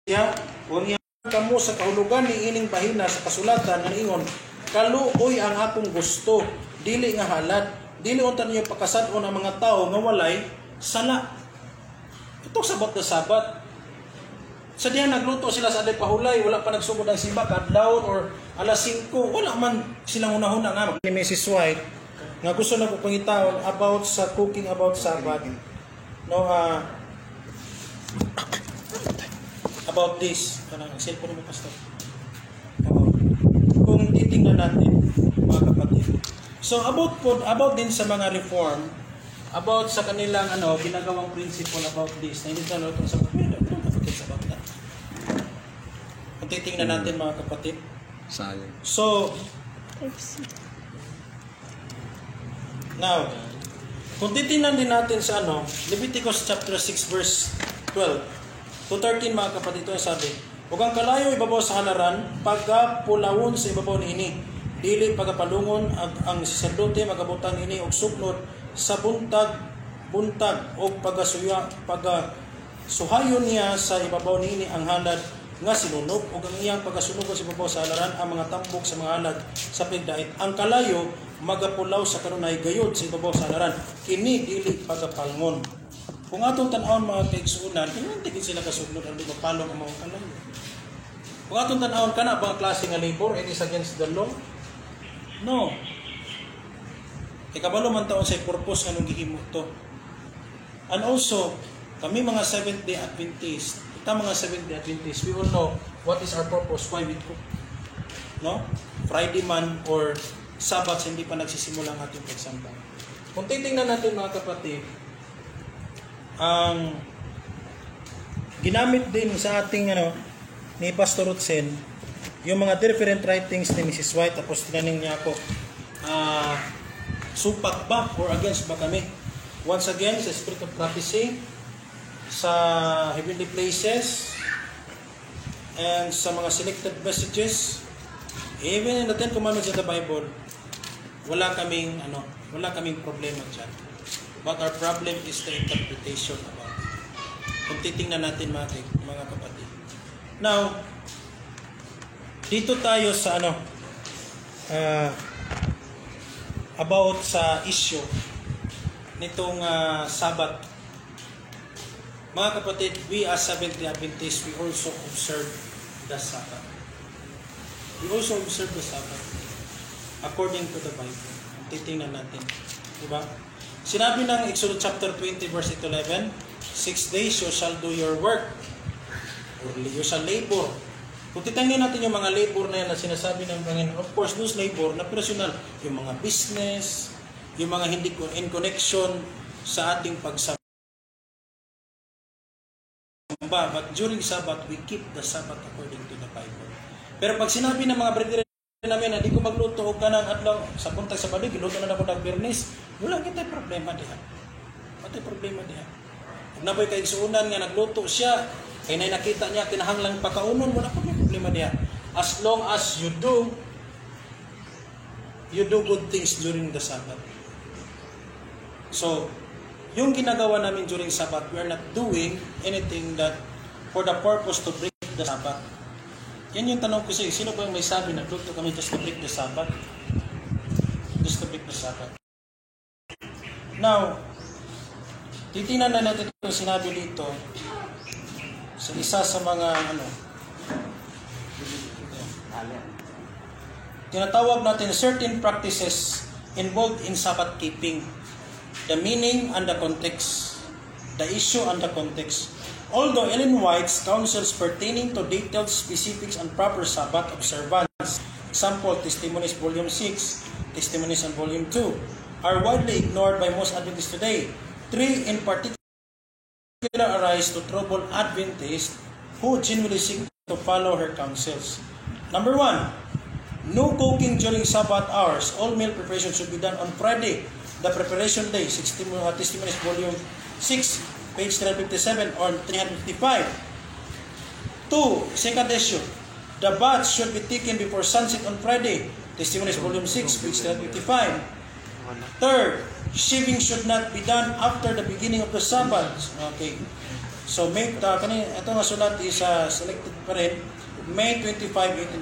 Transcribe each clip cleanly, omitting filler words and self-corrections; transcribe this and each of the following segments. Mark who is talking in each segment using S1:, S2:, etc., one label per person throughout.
S1: siya, huwag niya kamo sa kahulugan ni ining bahina sa kasulatan nga ingon, kaluoy ang akong gusto, dili nga halad, dili unta niyo pakasad-on ang mga tao nga walay sala. Ito sabot na sabat. Sa diyan nagluto sila sa aday pahulay, wala pa nagsugod ang simba kadlawon or alas 5, wala man silang una-una nga ni Mrs. White nga gusto na ko pangitawon about sa cooking about Sabbath. No, about this, kanang cellphone mo pastor. Kung titingnan natin mga kapatid. So about din sa mga reform, about sa kanilang ginagawang principle about this. Na hindi tayo sa about that. Kung titingnan natin mga kapatid.
S2: Sayang.
S1: So now, kung titingnan din natin sa Leviticus chapter 6 verse 12 to 13 mga kapatid, ito ang sabi, huwag ang kalayo ibabaw sa halaran, pagkapulawon sa ibabaw ni ini, dili pagkapalungon ang saserdote magabutang ini og suklod sa buntag o pagasuhayon niya sa ibabaw ni ini ang halad nga sinunog o ang iyang pagkasunog sa ibabaw sa halaran ang mga tambok sa mga halad sa pigdait. Ang kalayo magapulaw sa kanunay gayod sa ibabaw sa halaran, kini dili pagkapalngon. Kung atong tan-awon mga kaigsuunan, hindi sila kasuglod ang di mapalong ang mga kalayo. Kung atong tan-awon ka na ba klase nga labor, it is against the law? No. Ikabalo man taon sa purpose nga nung gihimo to. And also, kami mga Seventh-day Adventists, mga Seventh-day Adventists, we will know what is our purpose, why we cook. No? Friday man or Sabbath, hindi pa nagsisimula ang ating pagsamba. Kung titingnan natin mga kapatid, ang ginamit din sa ating ni Pastor Rutsen yung mga different writings ni Mrs. White, tapos tinanong niya ako supak ba or against ba kami once again sa Spirit of Prophecy, sa Heavenly Places, and sa mga selected messages, even in the Ten Commandments of the Bible, wala kaming problema dyan. But our problem is the interpretation about it. Kung titingnan natin mga kapatid. Now, dito tayo sa about sa issue nitong Sabbath. Mga kapatid, we as Seventh-day Adventists, we also observe the Sabbath. We also observe the Sabbath according to the Bible. Kung titingnan natin. Diba? Sinabi ng Exodus chapter 20 verse 11, 6 days you shall do your work, or you shall labor. Kung titingnan natin yung mga labor na yan na sinasabi ng Panginoon, of course, those labor na personal, yung mga business, yung mga hindi in connection sa ating pagsamba. But during Sabbath, we keep the Sabbath according to the Bible. Pero pag sinabi ng mga brethren namin, hindi ko magluto o kanang adlaw sa buntag sa balik, giluto na ako ng Bernis, wala kita problema diha. Wala problema diha. Kung napoy kay suunan nga nagluto siya, kay nay nakita niya kinahanglang pakaunon, wala pa may problema diha. As long as you do good things during the Sabbath. So, yung ginagawa namin during Sabbath, we are not doing anything that for the purpose to break the Sabbath. Yan yung tanong ko sa'yo, sino ba yung may sabi na nagluto kami just to break the Sabbath? Just to break the Sabbath. Now, titingnan na natin itong sinabi dito sa isa sa mga tinatawag natin certain practices involved in Sabbath keeping. The meaning and the context. The issue and the context. Although Ellen White's counsels pertaining to detailed specifics and proper Sabbath observance, example, Testimonies Volume 6, Testimonies on Volume 2, are widely ignored by most Adventists today. 3 in particular arise to trouble Adventists who genuinely seek to follow her counsels. Number 1, no cooking during Sabbath hours. All meal preparation should be done on Friday, the preparation day. Testimonies Volume 6, page 357 or 355. 2, second issue. The bath should be taken before sunset on Friday. Testimonies Volume 6, page 355. Third, shaving should not be done after the beginning of the Sabbath. Okay. So May ito nga sulat is selected pa rin, May 25,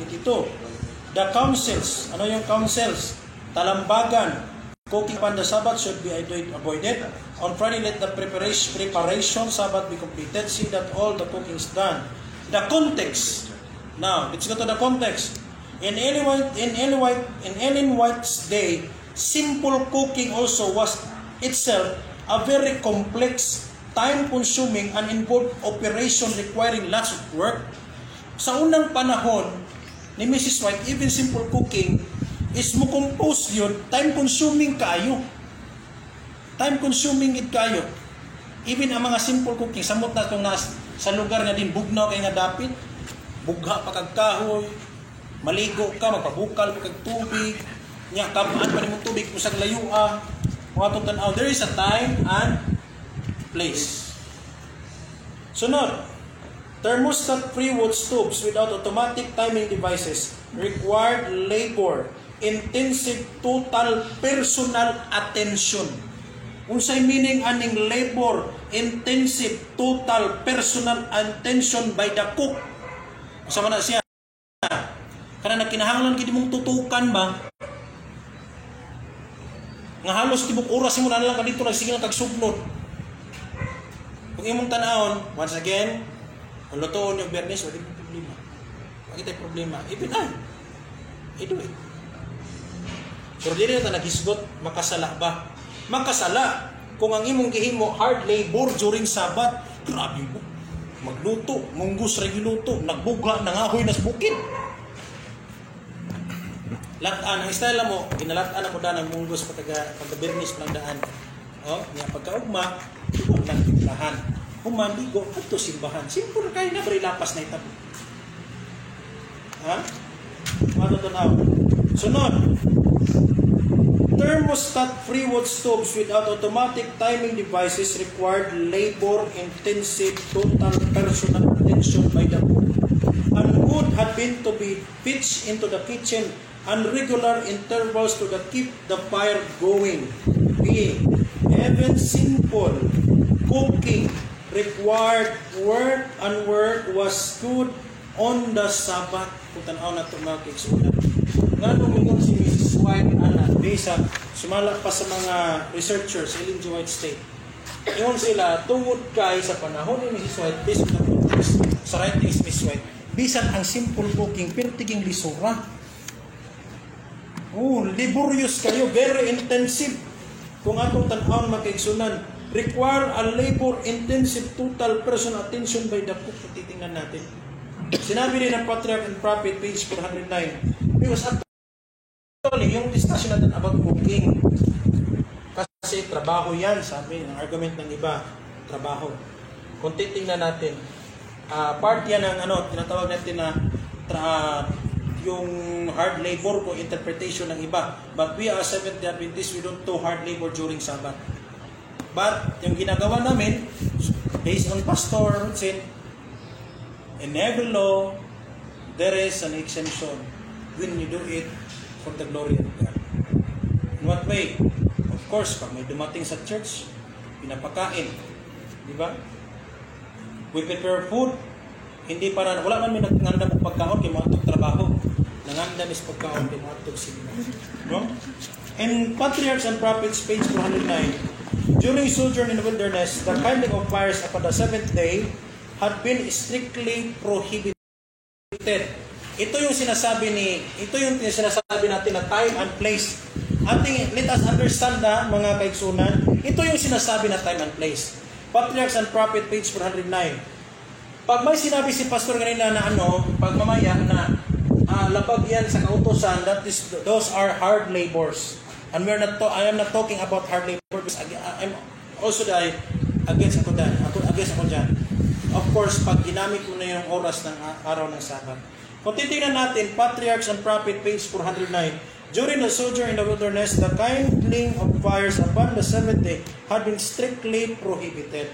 S1: 1882. The councils, ano yung councils? Talambagan, cooking upon the Sabbath should be avoided. On Friday, let the preparation Sabbath be completed. See that all the cooking is done. The context. Now, let's go to the context. In Ellen White's day, simple cooking also was itself a very complex, time-consuming, and involved operation requiring lots of work. Sa unang panahon ni Mrs. White, even simple cooking is mo compose yun, time-consuming kayo. Time-consuming it kayo. Even ang mga simple cooking, samot na itong sa lugar nga din, bugnaw kayo nga dapit, bugha pa kag kahoy, maligo ka, magpabukal pa kag tubig, nya kamaan pa nimong tubig kung sa layua, mga itong tanaw. There is a time and place. Sunod, thermostat-free wood stoves without automatic timing devices required labor, intensive, total personal attention. Unsay meaning aning labor, intensive, total personal attention by the cook. Sama na siya. Kana nagkinahanglan gid mong tutukan ba? Nga halos tibok oras mo na lang kadito nagsige kag sugnod. Kung imong tan-awon, once again, kung lutoon yung Bernes, wala problema. Bakit ay problema? Ipinay. Do it. Pero dili na naghisgot, makasala ba? Makasala. Kung ang imong gihimo hard labor during Sabbath, grabe mo. Magluto, munggos ra giluto, nagbugha, nangahoy na sa bukid. Lataan, ang estela mo, ginalataan ako daan ang munggos pagka-Bernes ng daan. O, niya pagkaugma, huwag lang timplahan. Humandigo, ato simbahan. Simple kayo na, bari lapas na itabo. Ha? Ano ito na? Sunod. Thermostat-free wood stoves without automatic timing devices required labor-intensive, total personal attention by the cook. And wood had been to be pitched into the kitchen on regular intervals to keep the fire going. Being even simple cooking required work, and work was good on the Sabbath. Kung tanaw na ito mga kiksulat. Nga nung si Mrs. White, bisa sumala pa sa mga researchers sa Ellen G. White State. Iyon sila, tungod kay sa panahon ni Mrs. White, based on the context sa writings ni Mrs. White, bisan ang simple cooking, pero tiging lisura. Laborious kayo, very intensive. Kung atong tan-awon makaigsunan, require a labor-intensive total personal attention by the cook. Titingnan natin. Sinabi rin ng Patriarch and Prophet, page 409, because actually, yung discussion natin about cooking, kasi trabaho yan, sabi, ang argument ng iba, trabaho. Kung titingnan natin, part yan ng tinatawag natin na yung hard labor ko, interpretation ng iba. But we are Seventh-day Adventists, we don't do hard labor during Sabbath. But yung ginagawa namin, based on Pastor Hudson, in every law, there is an exemption when you do it for the glory of God. In what way? Of course, pag may dumating sa church, pinapakain. Di ba? We prepare food, hindi para, wala man may nanganda mo pagkaon, kaya mga trabaho. Nanganda is pagkaon, kaya mga sila. No? In Patriarchs and Prophets, page 409, during sojourn in the wilderness, the kindling of fires upon the seventh day had been strictly prohibited. Ito yung sinasabi natin na time and place. Let us understand mga kaigsunan, ito yung sinasabi na time and place. Patriarchs and Prophet, page 409. Pag may sinabi si Pastor kanina na pag mamaya na labag yan sa kautosan, those are hard labors. And I am not talking about hard labor because I'm also against ako dyan. Of course, pag ginamit mo na yung oras ng araw ng Sabbath. Kung titignan natin, Patriarchs and Prophet, page 409, during the sojourn in the wilderness, the kindling of fires upon the seventh day had been strictly prohibited.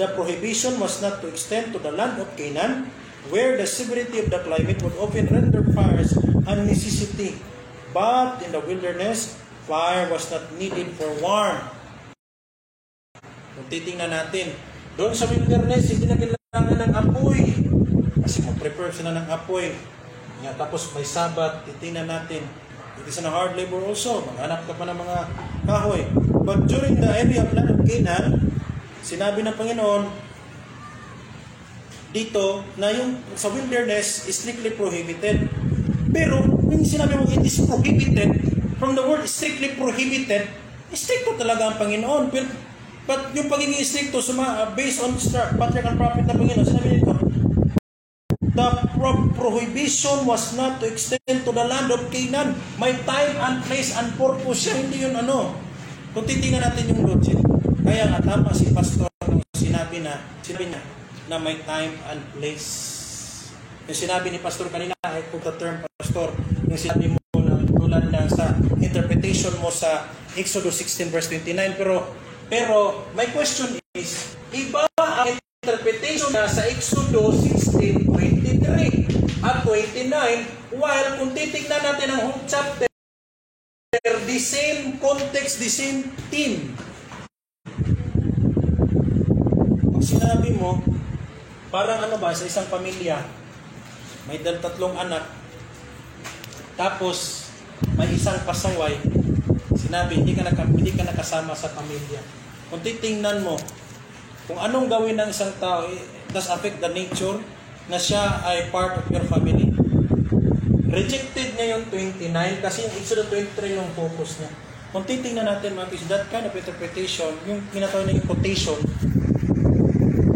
S1: The prohibition was not to extend to the land of Canaan, where the severity of the climate would often render fires a necessity. But in the wilderness, fire was not needed for warmth. Kung titingnan natin, Doon sa wilderness, hindi na kailangan ng apoy. Kasi mag-prepare sila ng apoy. Nga, tapos may Sabat, titingnan natin. It is a hard labor also. Maghanap ka pa ng mga kahoy. But during the area of land of Canaan, sinabi ng Panginoon dito na yung sa wilderness is strictly prohibited. Pero, yung sinabi mo it is prohibited, from the word strictly prohibited, stricto talaga ang Panginoon. But yung pagiging stricto, based on patriarch and prophet ng Panginoon, sinabi nito, the prohibition was not to extend to the land of Canaan. May time and place and purpose siya. Hindi yun ano. Kung titingnan natin yung logic. Kaya nga tama si pastor nung sinabi niya na may time and place. Yung sinabi ni pastor kanina, I put the term pastor, yung sinabi mo na tulad lang sa interpretation mo sa Exodus 16 verse 29. Pero my question is, iba ang interpretation na sa Exodus 16, 23 at 29, while kung titignan natin ang whole chapter, the same context, the same theme. Kung sinabi mo, parang ano ba, sa isang pamilya, may tatlong anak, tapos may isang pasaway, sinabi, hindi ka nakasama sa pamilya. Kung titingnan mo, kung anong gawin ng isang tao, does affect the nature na siya ay part of your family. Rejected niya yung 29 kasi yung Exodus 23 yung focus niya. Kung titingnan natin mga kids, that kind of interpretation, yung kinatawag na yung quotation,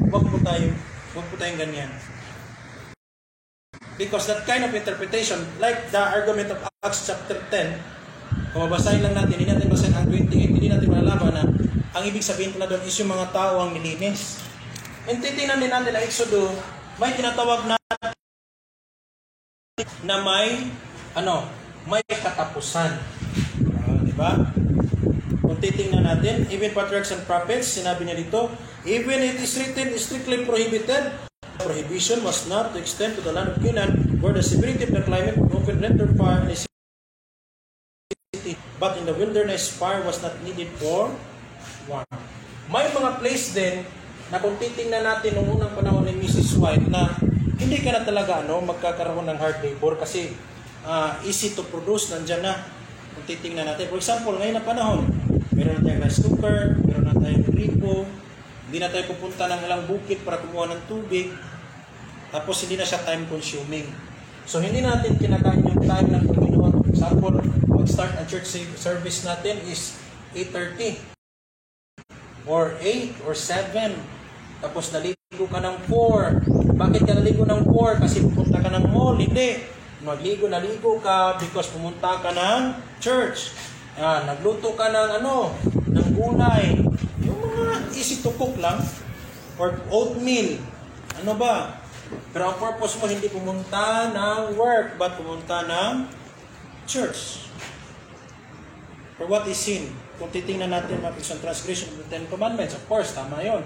S1: wag po tayong ganyan. Because that kind of interpretation, like the argument of Acts chapter 10, kung mabasahin lang natin, hindi natin basahin ang 28, hindi natin malalaman na ang ibig sabihin pala doon is yung mga tao ang nilinis. And titingnan din natin ang Exodus, may tinatawag na may katapusan. Diba? Kung titingnan natin, even patriarchs and prophets, sinabi niya dito, even it is written, strictly prohibited, prohibition was not to extend to the land of Canaan, where the severity of the climate would often render fire in the city, but in the wilderness, fire was not needed for warmth. May mga place din na kung titingnan natin noong unang panahon ni Mrs. White na hindi ka na talaga magkakaroon ng hard labor kasi easy to produce, nandyan na. Kung titingnan natin, for example, ngayon na panahon, meron na tayong rice cooker, meron na tayong gripo, hindi na tayo pupunta ng ilang bukid para kumuha ng tubig, tapos hindi na siya time consuming. So hindi natin kinakain yung time ng Panginoon. For example, mag-start ang church service natin is 8:30 or 8 or 7, tapos naligo ka ng 4. Bakit ka naligo ng 4? Kasi pupunta ka ng mall? Hindi. Naligo ka because pumunta ka ng church. Nagluto ka ng ng gulay. Yung mga easy to cook lang. Or oatmeal. Ano ba? Pero ang purpose mo hindi pumunta ng work, but pumunta ng church. For what is sin? Kung titingnan natin ang transgression of the Ten Commandments, of course, tama yun.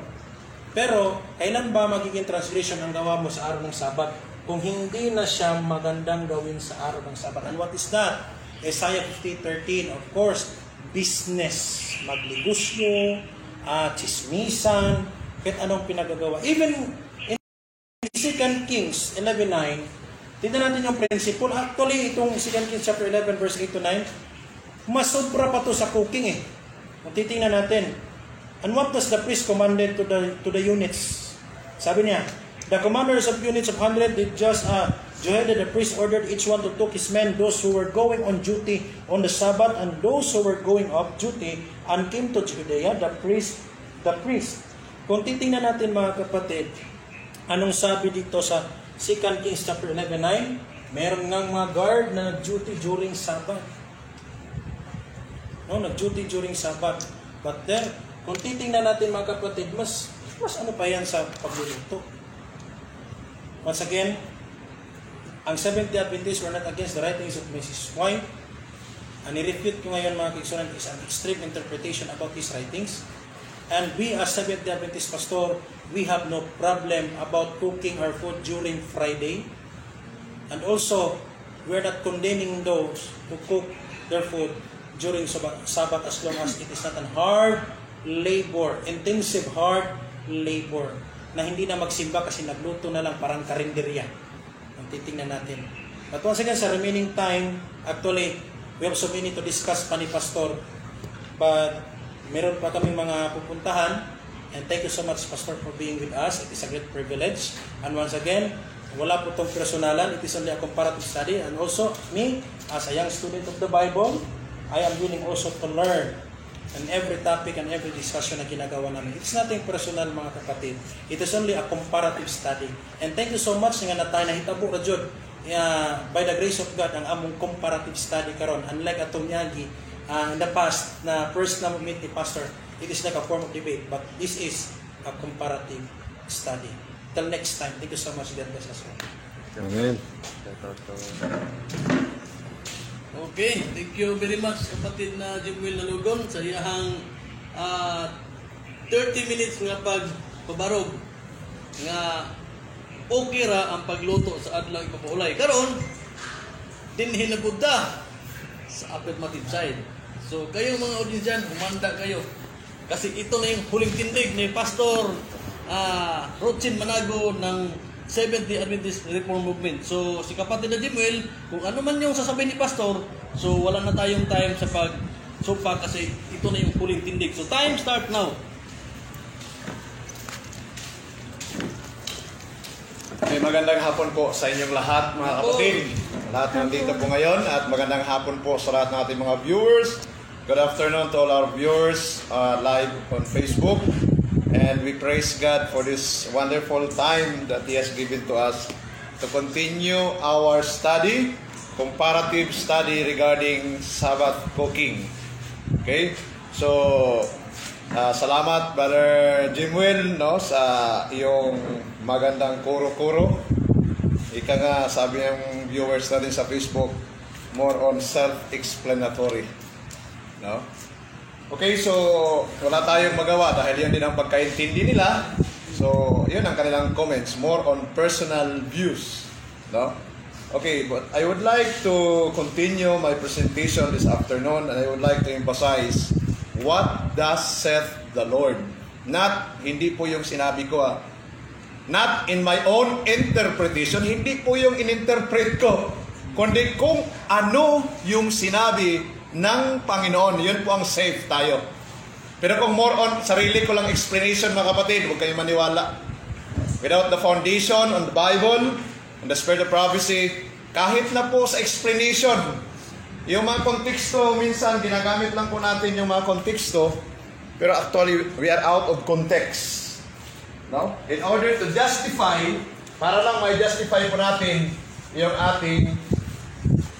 S1: Pero, kailan ba magiging transgression ang gawa mo sa araw ng Sabat? Kung hindi na siya magandang gawin sa araw ng Sabat. And what is that? Isaiah 50:13, of course, business, magligusyo, chismisan, kahit anong pinagagawa. Even in 2 Kings 11:9, tignan natin yung principle. Actually, itong 2 Kings chapter 11 verse 8 to 9, mas sobra pa to sa cooking eh. Kung titingnan natin. And what does the priest commanded to the units? Sabi niya, the commanders of units of 100 did just Jehoiada the priest ordered each one to take his men, those who were going on duty on the Sabbath and those who were going off duty, and came to Judea, the priest. Kung titingnan natin mga kapatid, anong sabi dito sa 2 Kings chapter 11:9? Meron ngang mga guard na nag-duty during Sabbath. Nag-duty during Sabbath. But there, kung titingnan natin mga kapatid, mas ano pa yan sa pagluluto. Once again, ang Seventh-day Adventists were not against the writings of Mrs. White. Ang i-refute ko ngayon mga kiksunan is an extreme interpretation about these writings. And we as Seventh-day Adventist pastor, we have no problem about cooking our food during Friday. And also, we're not condemning those who cook their food during Sabbath as long as it is not an hard labor, intensive hard labor. Na hindi na magsimba kasi nagluto na lang parang karinderya. Ang titingnan natin. But once again, sa remaining time, actually, we have so many to discuss pa ni Pastor. But meron pa kaming mga pupuntahan. And thank you so much, Pastor, for being with us. It is a great privilege. And once again, wala po itong personalan. It is only a comparative study. And also, me, as a young student of the Bible, I am willing also to learn in every topic and every discussion na ginagawa namin. It's nothing personal, mga kapatid. It is only a comparative study. And thank you so much nga na tayo nahitabo ra jud. By the grace of God, ang among comparative study karon. Unlike atong yagi, in the past, na first na meet ni Pastor, it is like a form of debate. But this is a comparative study. Till next time. Thank you so much. God bless us all.
S2: Amen.
S3: Okay, thank you very much kapatid na Jimwil Nalugon sa iyahang 30 minutes nga pagpabarog nga okay ra ang pagluto sa adlaw ipapaulay. Karon dinhi na budda sa affirmative side. So kayo mga audience, humanda kayo. Kasi ito na yung huling tindig ni Pastor Rochin Manago ng Seventh-day Adventist Reform Movement. So, si kapatid na Jimwil, kung ano man yung sasabihin ni Pastor, so wala na tayong time sa pag-sopa kasi ito na yung huling tindig. So, time start now.
S2: May magandang hapon po sa inyong lahat, mga kapatid. Lahat nandito po ngayon at magandang hapon po sa lahat ng ating mga viewers. Good afternoon to all our viewers live on Facebook. And we praise God for this wonderful time that He has given to us to continue our study, comparative study regarding Sabbath cooking. Okay? So, salamat Brother Jimwil, no, sa iyong magandang kuro-kuro. Ika nga, sabi ng viewers natin sa Facebook, more on self-explanatory. No? Okay, so wala tayong magawa dahil yun din ang pagkaintindi nila. So, yun ang kanilang comments, more on personal views. No? Okay, but I would like to continue my presentation this afternoon and I would like to emphasize what thus saith the Lord. Not, hindi po yung sinabi ko not in my own interpretation, hindi po yung ininterpret ko, kundi kung ano yung sinabi ng Panginoon. Yun po ang safe tayo. Pero kung more on sarili ko lang explanation, mga kapatid, huwag kayong maniwala. Without the foundation on the Bible, on the spirit of prophecy, kahit na po sa explanation, yung mga konteksto, minsan ginagamit lang po natin yung mga konteksto, pero actually, we are out of context. No? In order to justify, para lang may justify po natin yung ating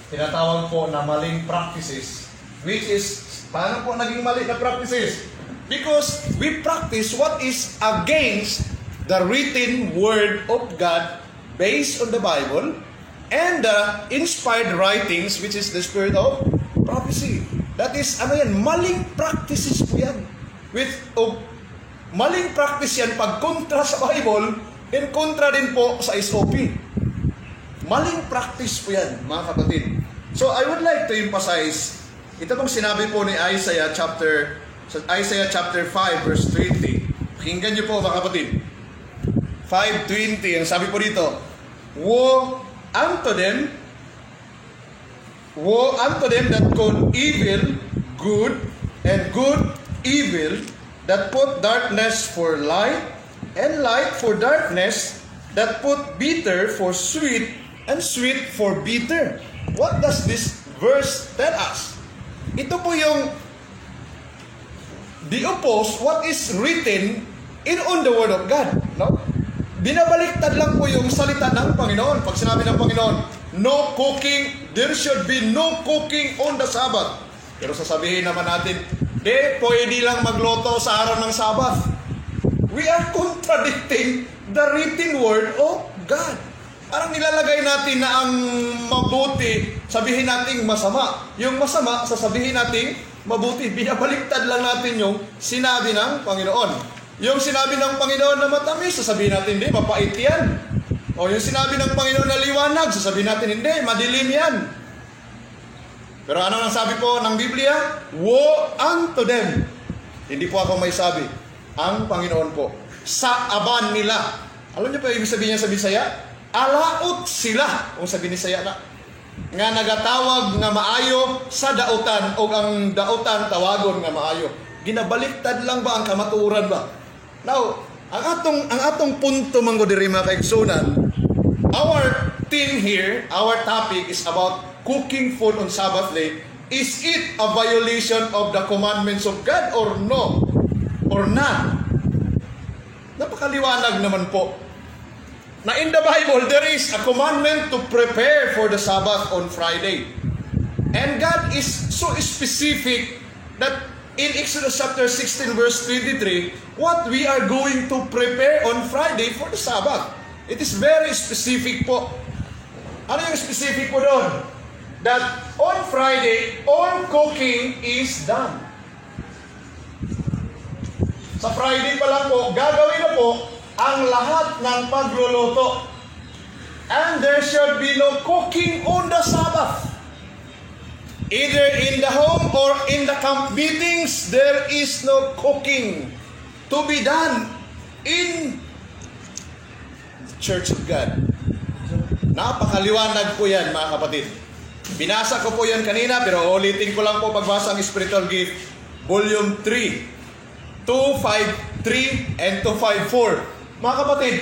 S2: tinatawag po na maling practices, which is, paano po naging mali na practices? Because we practice what is against the written word of God based on the Bible and the inspired writings, which is the spirit of prophecy. That is, maling practices po yan. Maling practice yan pag kontra sa Bible, and kontra din po sa SOP. Maling practice po yan, mga kapatid. So, I would like to emphasize, ito pong sinabi po ni Isaiah chapter 5, verse 20. Pakinggan niyo po, mga kapatid. 5:20, ang sabi po dito, Woe unto them that call evil good, and good evil, that put darkness for light, and light for darkness, that put bitter for sweet, and sweet for bitter. What does this verse tell us? Ito po yung the oppose what is written on the Word of God. No? Binabaliktad lang po yung salita ng Panginoon. Pag sinabi ng Panginoon, no cooking, there should be no cooking on the Sabbath. Pero sasabihin naman natin, pwede lang magluto sa araw ng Sabbath. We are contradicting the written Word of God. Parang nilalagay natin na ang mabuti, sabihin natin masama. Yung masama, sasabihin natin mabuti. Binabaliktad lang natin yung sinabi ng Panginoon. Yung sinabi ng Panginoon na matamis, sasabihin natin, hindi, mapait yan. O yung sinabi ng Panginoon na liwanag, sasabihin natin, hindi, madilim yan. Pero ano ang sabi po ng Biblia? Woe unto them. Hindi po ako may sabi. Ang Panginoon po. sa aban nila. Alam niyo pa ibig sabihin niya sa Bisaya? Alaot sila. Kung sabi ni Saya na, nga nagatawag nga maayo sa dautan o ang dautan tawagon nga maayo. Ginabaliktad lang ba ang kamatuoran ba? Now, ang atong punto manggo diri mga kaigsunan, our theme here, our topic is about cooking food on Sabbath day. Is it a violation of the commandments of God or no? Or not? Napakaliwanag naman po. Na in the Bible, there is a commandment to prepare for the Sabbath on Friday. And God is so specific that in Exodus chapter 16 verse 23, what we are going to prepare on Friday for the Sabbath. It is very specific po. Ano yung specific po doon? That on Friday, all cooking is done. Sa Friday pa lang po, gagawin na po ang lahat ng pagluluto. And there should be no cooking on the Sabbath. Either in the home or in the camp meetings, there is no cooking to be done in the Church of God. Napakaliwanag po yan, mga kapatid. Binasa ko po yan kanina, pero ulitin ko lang po pagbasa ng Spiritual Gift, Volume 3, 253 and 254. Mga kapatid,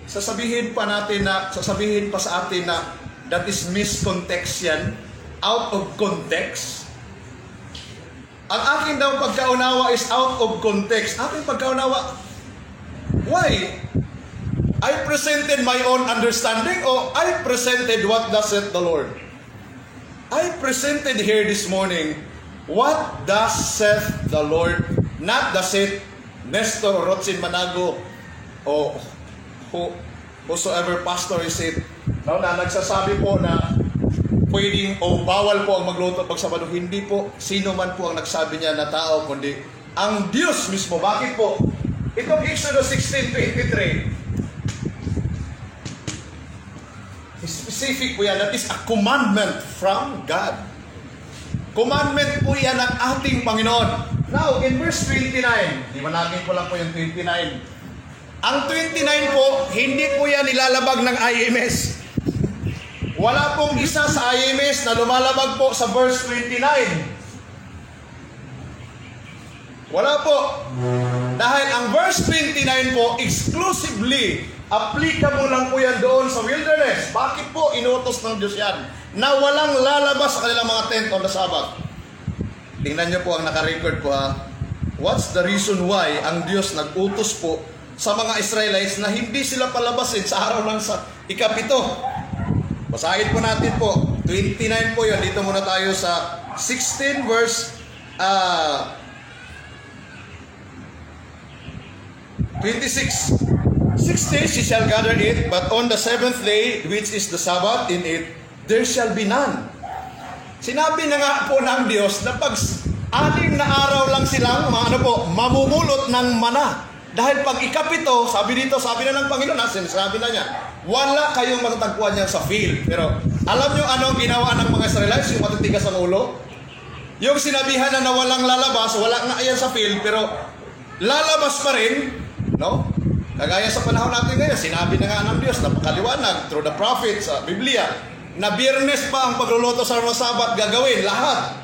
S2: sasabihin pa sa atin na that is miscontext yan, out of context. Ang aking daw pagkaunawa is out of context. Aking pagkaunawa, why? I presented my own understanding or I presented what thus saith the Lord? I presented here this morning what thus saith the Lord, not thus saith Nestor Rotsin Manago o whosoever pastor is it. No, na nagsasabi po na pwedeng o bawal po ang magluto pag Sabado. Hindi po sino man po ang nagsabi niya na tao, kundi ang Diyos mismo. Bakit po? Itong Exodus 16:23, specific po yan. That is a commandment from God. Commandment po yan ng ating Panginoon. Now, in verse 29, liwanagin ko lang po yung 29. Ang 29 po, hindi po yan nilalabag ng IMS. Wala pong isa sa IMS na lumalabag po sa verse 29. Wala po. Dahil ang verse 29 po, exclusively, applicable lang po yan doon sa wilderness. Bakit po inutos ng Diyos yan? Na walang lalabas sa kanilang mga tent on the Sabbath. Tingnan nyo po ang naka-record po ha. What's the reason why ang Diyos nag-utos po sa mga Israelites na hindi sila palabasin sa araw ng ikapito? Basahin po natin po. 29 po yun. Dito muna tayo sa 16 verse 26. 6 days ye shall gather it, but on the 7th day, which is the Sabbath, in it there shall be none. Sinabi na nga po ng Diyos na pag 6 na araw lang silang mamumulot ng mana. Dahil pag ikapito, sabi na ng Panginoon, sinabi na niya, wala kayong matatagpuan niyan sa field. Pero alam niyo anong ginawa ng mga Israelites, yung matitigas ang ulo? Yung sinabihan na walang lalabas, wala nga yan sa field, pero lalabas pa rin, no? Kagaya sa panahon natin ngayon, sinabi na nga ng Diyos, napakaliwanag through the prophets sa Biblia, na Biyernes pa ang pagluluto sa Sabat gagawin, lahat.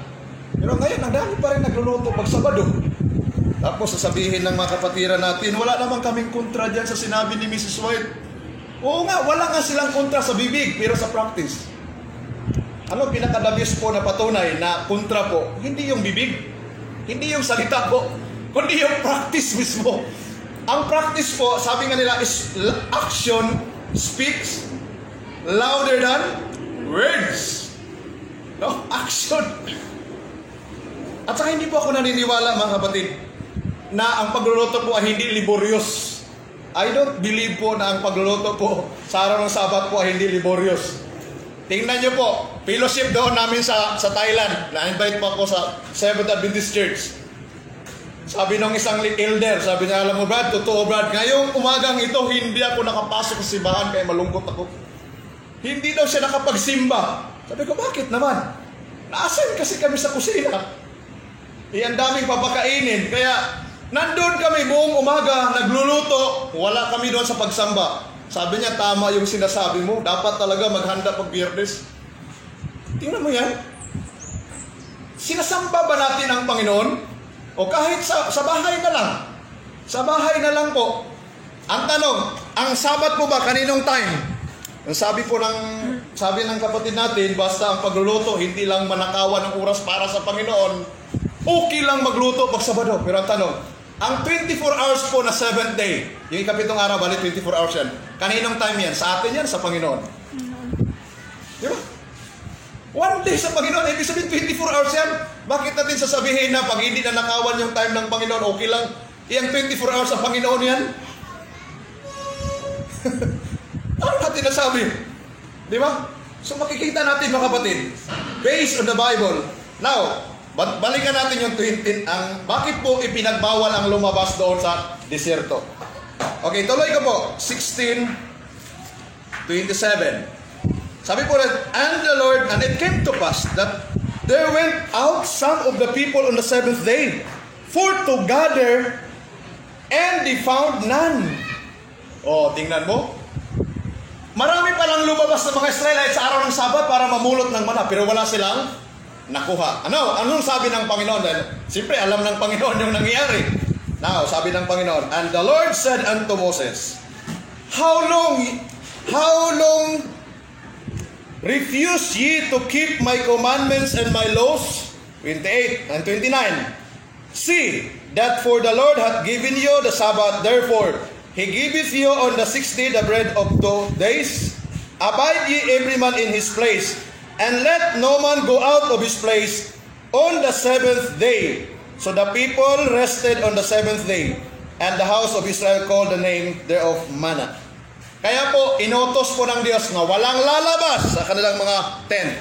S2: Pero ngayon, ang dami pa rin nagluluto pag Sabado. Tapos sasabihin ng mga kapatiran natin, wala naman kaming kontra dyan sa sinabi ni Mrs. White. Oo nga, wala nga silang kontra sa bibig, pero sa practice. Ano pinakadabis po na patunay na kontra po? Hindi yung bibig, hindi yung salita po, kundi yung practice mismo. Ang practice po, sabi nga nila, is action speaks louder than words. No? Action. At saka hindi po ako naniniwala, mga kapatid, na ang pagluluto po ay hindi laborious. I don't believe po na ang pagluluto po sa araw ng Sabat po ay hindi laborious. Tingnan nyo po, fellowship doon namin sa Thailand. Na-invite po ako sa Seventh Adventist Church. Sabi nung isang elder, sabi niya, alam mo Brad, totoo Brad, ngayong umagang ito, hindi ako nakapasok sa simbahan kaya malungkot ako. Hindi daw siya nakapagsimba. Sabi ko, bakit naman? Naasan kasi kami sa kusina. Ang daming papakainin. Kaya, Nandun kami buong umaga, nagluluto, wala kami doon sa pagsamba. Sabi niya, tama yung sinasabi mo, dapat talaga maghanda pag Biyernes. Tingnan mo yan. Sinasamba ba natin ang Panginoon? O kahit sa bahay na lang. Sa bahay na lang po. Ang tanong, ang Sabat po ba kaninong time? Ang sabi ng kapatid natin, basta ang pagluluto, hindi lang manakawan ng oras para sa Panginoon, okay lang magluto pag Sabado. Pero ang tanong, ang 24 hours po na 7th day, yung ikapitong araw, bali 24 hours yan. Kaninong time yan? Sa atin yan, sa Panginoon. Di ba? One day sa Panginoon, ibig sabihin 24 hours yan. Bakit natin sasabihin na pag hindi na nakawan yung time ng Panginoon, okay lang? Iyang 24 hours sa Panginoon yan? Ano natin nasabi? Di ba? So makikita natin mga kapatid, based on the Bible. Now, balikan natin yung bakit po ipinagbawal ang lumabas doon sa desierto. Okay, tuloy ko po. 16:27. Sabi po rin, and it came to pass that there went out some of the people on the 7th day for to gather, and they found none. Oh, tingnan mo. Marami palang lumabas ng mga Israelites sa araw ng Sabat para mamulot ng mana, pero wala silang nakuha. Anong sabi ng Panginoon? Dahil siyempre alam ng Panginoon yung nangyayari. Now, sabi ng Panginoon, and the Lord said unto Moses, How long refuse ye to keep my commandments and my laws? 28 and 29. See, that for the Lord hath given you the Sabbath, therefore He giveth you on the 6th day the bread of 2 days. Abide ye every man in his place, and let no man go out of his place on the 7th day. So the people rested on the 7th day, and the house of Israel called the name thereof Manna. Kaya po, inutos po ng Diyos na walang lalabas sa kanilang mga tent.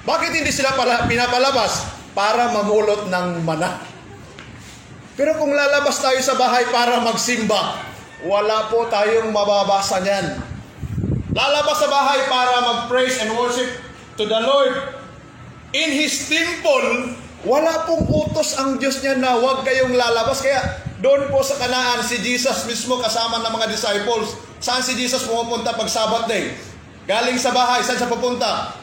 S2: Bakit hindi sila pinapalabas? Para mamulot ng mana. Pero kung lalabas tayo sa bahay para magsimba, wala po tayong mababasa niyan. Lalabas sa bahay para mag-praise and worship to the Lord in His temple, wala pong utos ang Diyos niya na huwag kayong lalabas. Kaya doon po sa Kanaan, si Jesus mismo kasama ng mga disciples. Saan si Jesus pumupunta pag Sabbath day? Galing sa bahay, saan siya pupunta?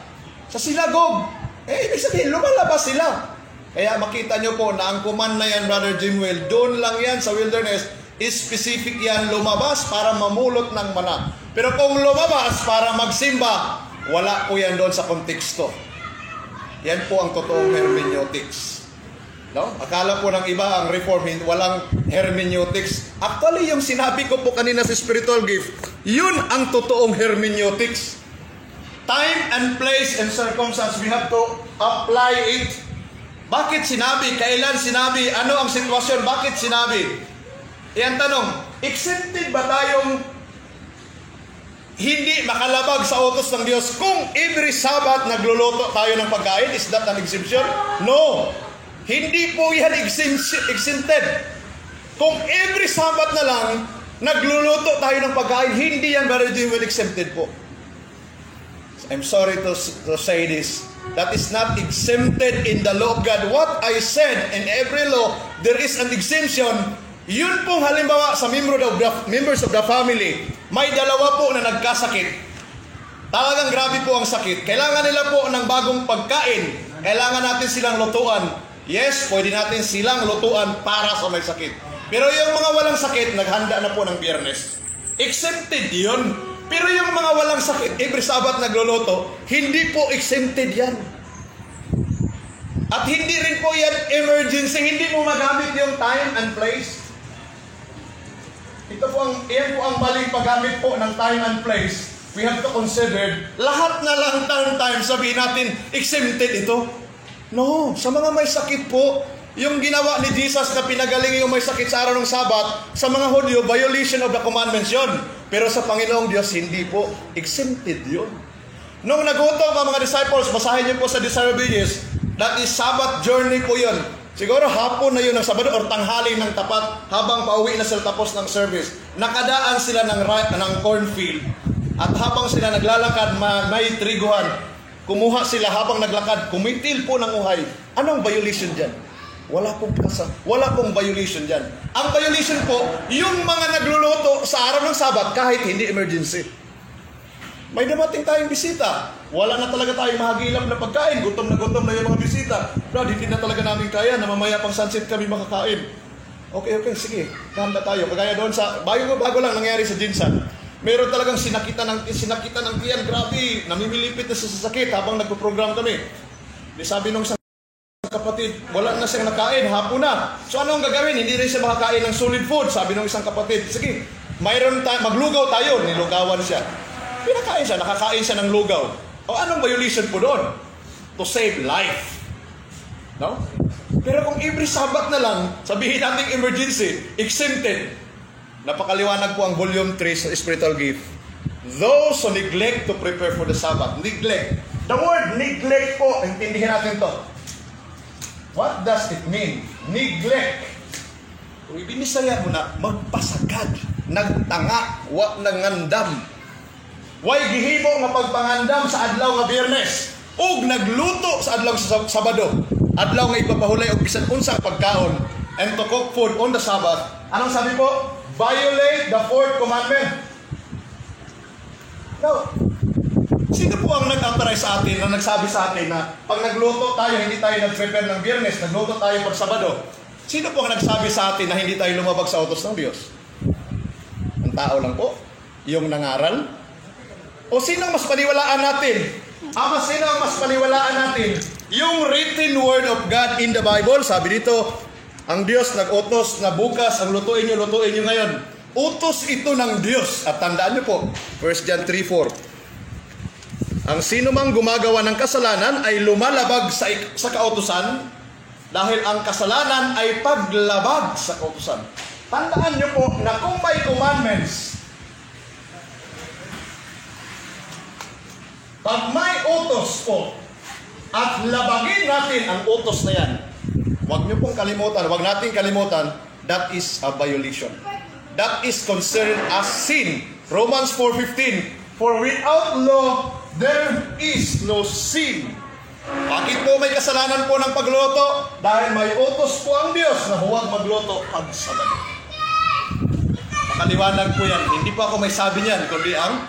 S2: Sa sinagog. Ibig sabihin, lumalabas sila. Kaya makita nyo po na ang command na yan, Brother Jimwell, doon lang yan sa wilderness, specific yan, lumabas para mamulot ng mana. Pero kung lumabas para magsimba, wala po yan doon sa konteksto. Yan po ang totoong hermeneutics. No? Akala po ng iba ang Reformed, walang hermeneutics. Actually, yung sinabi ko po kanina sa spiritual gift, yun ang totoong hermeneutics. Time and place and circumstance, we have to apply it. Bakit sinabi? Kailan sinabi? Ano ang sitwasyon? Bakit sinabi? Yan tanong, exempted ba tayong hindi makalabag sa utos ng Diyos kung every Sabbath nagluluto tayo ng pagkain? Is that an exemption? No. Hindi po yan exempted. Kung every Sabbath na lang nagluluto tayo ng pagkain, hindi yan very well exempted po. I'm sorry to say this. That is not exempted in the law of God. What I said, in every law, there is an exemption. Yun pong halimbawa sa members of the family, may dalawa po na nagkasakit. Talagang grabe po ang sakit. Kailangan nila po ng bagong pagkain. Kailangan natin silang lutuan. Yes, pwede natin silang lutuan para sa may sakit. Pero yung mga walang sakit, naghanda na po ng Biyernes. Exempted yun. Pero yung mga walang sakit, every Sabbath nagluluto, hindi po exempted yan. At hindi rin po yan emergency. Hindi mo magamit yung time and place. Iyan po ang maling paggamit po ng time and place. We have to consider, lahat na lang time, sabihin natin, exempted ito. No, sa mga may sakit po, yung ginawa ni Jesus na pinagaling yung may sakit sa araw ng Sabat, sa mga Hudyo, violation of the commandments yun. Pero sa Panginoong Diyos, hindi po exempted yun. Nung nagutom ang mga disciples, basahin niyo po sa Desirabilis, that is Sabbath journey po yun. Siguro hapon na yun ng Sabado or tanghali ng tapat habang pauwi na sila tapos ng service. Nakadaan sila ng cornfield. At habang sila naglalakad, may triguhan. Kumuha sila habang naglakad, kumitil po ng uhay. Anong violation dyan? Wala pong violation dyan. Ang violation po, yung mga nagluluto sa araw ng Sabat kahit hindi emergency. May dumating tayong bisita. Wala na talaga tayong mahagilap na pagkain. Gutom na yung mga bisita. Brad, hindi na talaga namin kaya na mamaya pang sunset kami makakain. Okay, sige. Handa tayo. Kagaya doon sa, bago lang nangyari sa Jinsan. Meron talagang sinakita ng tiyan. Grabe, namimilipit na sa sakit habang nagpo-program kami. Sabi nung kapatid, wala na siyang nakain, hapon na. So ano ang gagawin? Hindi rin siya makakain ng solid food. Sabi nung isang kapatid, sige, maglugaw tayo. Nilugawan siya. Pinakain siya, nakakain siya ng lugaw. O anong violation po doon? To save life. No? Pero kung every Sabat na lang, sabihin natin emergency, exempted. Napakaliwanag po ang volume 3 sa spiritual gift. Those who neglect to prepare for the Sabbath. Neglect. The word neglect po, intindihin natin to. What does it mean? Neglect. Kung ibinisaya mo na, magpasagad, nagtanga, wag nangandam. Way gihimo nga pagpangandam sa adlaw nga Biyernes ug nagluto sa adlaw sa Sabado. Adlaw nga ipapahulay og bisan unsang pagkaon and to cook food on the Sabbath. Anong sabi po? Violate the fourth commandment. Now, sino po ang nag-authorize sa atin na nagsabi sa atin na pag nagluto tayo, hindi tayo nag-prepare ng Biyernes, nagluto tayo pag Sabado? Sino po ang nagsabi sa atin na hindi tayo lumabag sa utos ng Diyos? Ang tao lang po? Yung nangaral? O sino ang mas paniwalaan natin? Sino ang mas paniwalaan natin? Yung written word of God in the Bible, sabi dito, ang Diyos nag-utos na bukas ang lutuin nyo ngayon. Utos ito ng Diyos. At tandaan nyo po, 1 John 3:4. Ang sino mang gumagawa ng kasalanan ay lumalabag sa kautusan dahil ang kasalanan ay paglabag sa kautusan. Tandaan nyo po na kung may commandments, pag may utos po at labagin natin ang utos na yan, huwag natin kalimutan, that is a violation. That is considered as sin. Romans 4:15, for without law, there is no sin. Bakit po may kasalanan po ng pagluto? Dahil may utos po ang Diyos na huwag magluto pag Sabado. Makaliwanag po yan. Hindi po ako may sabi niyan, kundi ang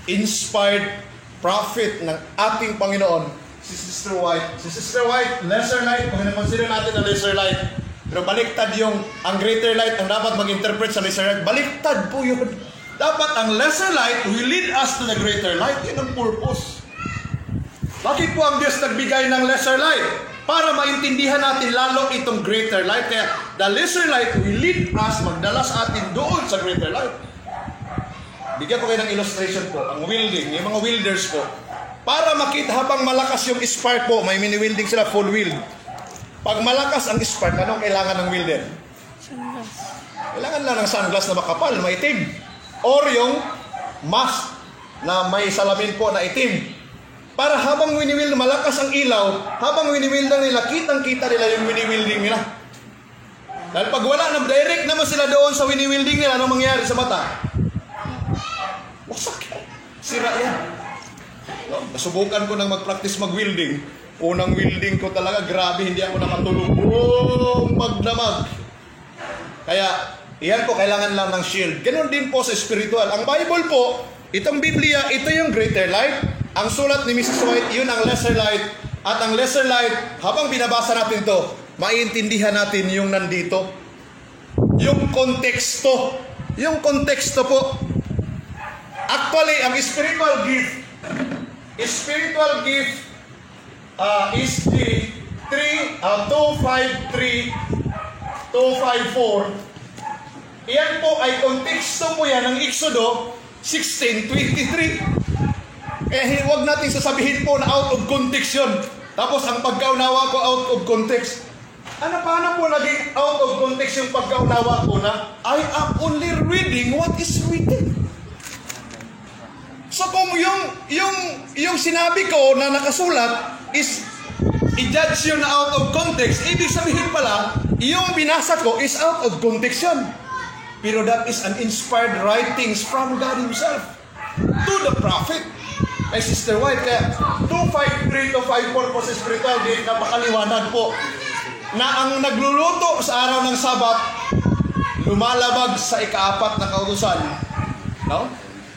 S2: inspired prophet ng ating Panginoon, si Sister White. Si Sister White, lesser light, kung consider natin ang lesser light, pero baliktad ang greater light ang dapat mag-interpret sa lesser light. Baliktad po yun. Dapat ang lesser light will lead us to the greater light. Yan ang purpose. Bakit po ang Diyos nagbigay ng lesser light? Para maintindihan natin lalo itong greater light. Kaya the lesser light will lead us, magdala sa atin doon sa greater light. Bigyan ko kayo ng illustration po. Ang welding, yung mga welders po. Para makita habang malakas yung spark po, may mini-welding sila, full weld. Pag malakas ang spark, anong kailangan ng welder? Sunglass. Kailangan lang ng sunglass na makapal, maitim. Or yung mask na may salamin po na itim. Para habang wini-weld, malakas ang ilaw, habang wini-weldan nila, kitang-kita nila yung wini-welding nila. Dahil pag wala na, direct naman sila doon sa wini-welding nila, anong mangyari sa mata? Wasak. Sira yan. No? Nasubukan ko nang mag-practice mag-welding. Unang welding ko talaga, grabe, hindi ako nakatulog. Magdamag. Kaya, iyan po, kailangan lang ng shield. Ganon din po sa spiritual. Ang Bible po, itong Biblia, ito yung greater light. Ang sulat ni Mrs. White, yun ang lesser light. At ang lesser light, habang binabasa natin to, maiintindihan natin yung nandito. Yung konteksto. Yung konteksto po. Actually, ang spiritual gift is the 253-254. Iyan po ay konteksto po yan ng Exodo 16:23. Huwag natin sasabihin po na out of context yun. Tapos ang pagkaunawa ko out of context. Paano po naging out of context yung pagkaunawa ko na I am only reading what is written? So kung yung sinabi ko na nakasulat is i-judge yun na out of context, ibig sabihin pala, yung binasa ko is out of context yun. Pero that is an inspired writings from God Himself to the prophet. Ay Sister White, kaya 253-254 po sa spiritual gift, napakaliwanag po. na ang nagluluto sa araw ng Sabat lumalabag sa ika-4 na kautusan, no?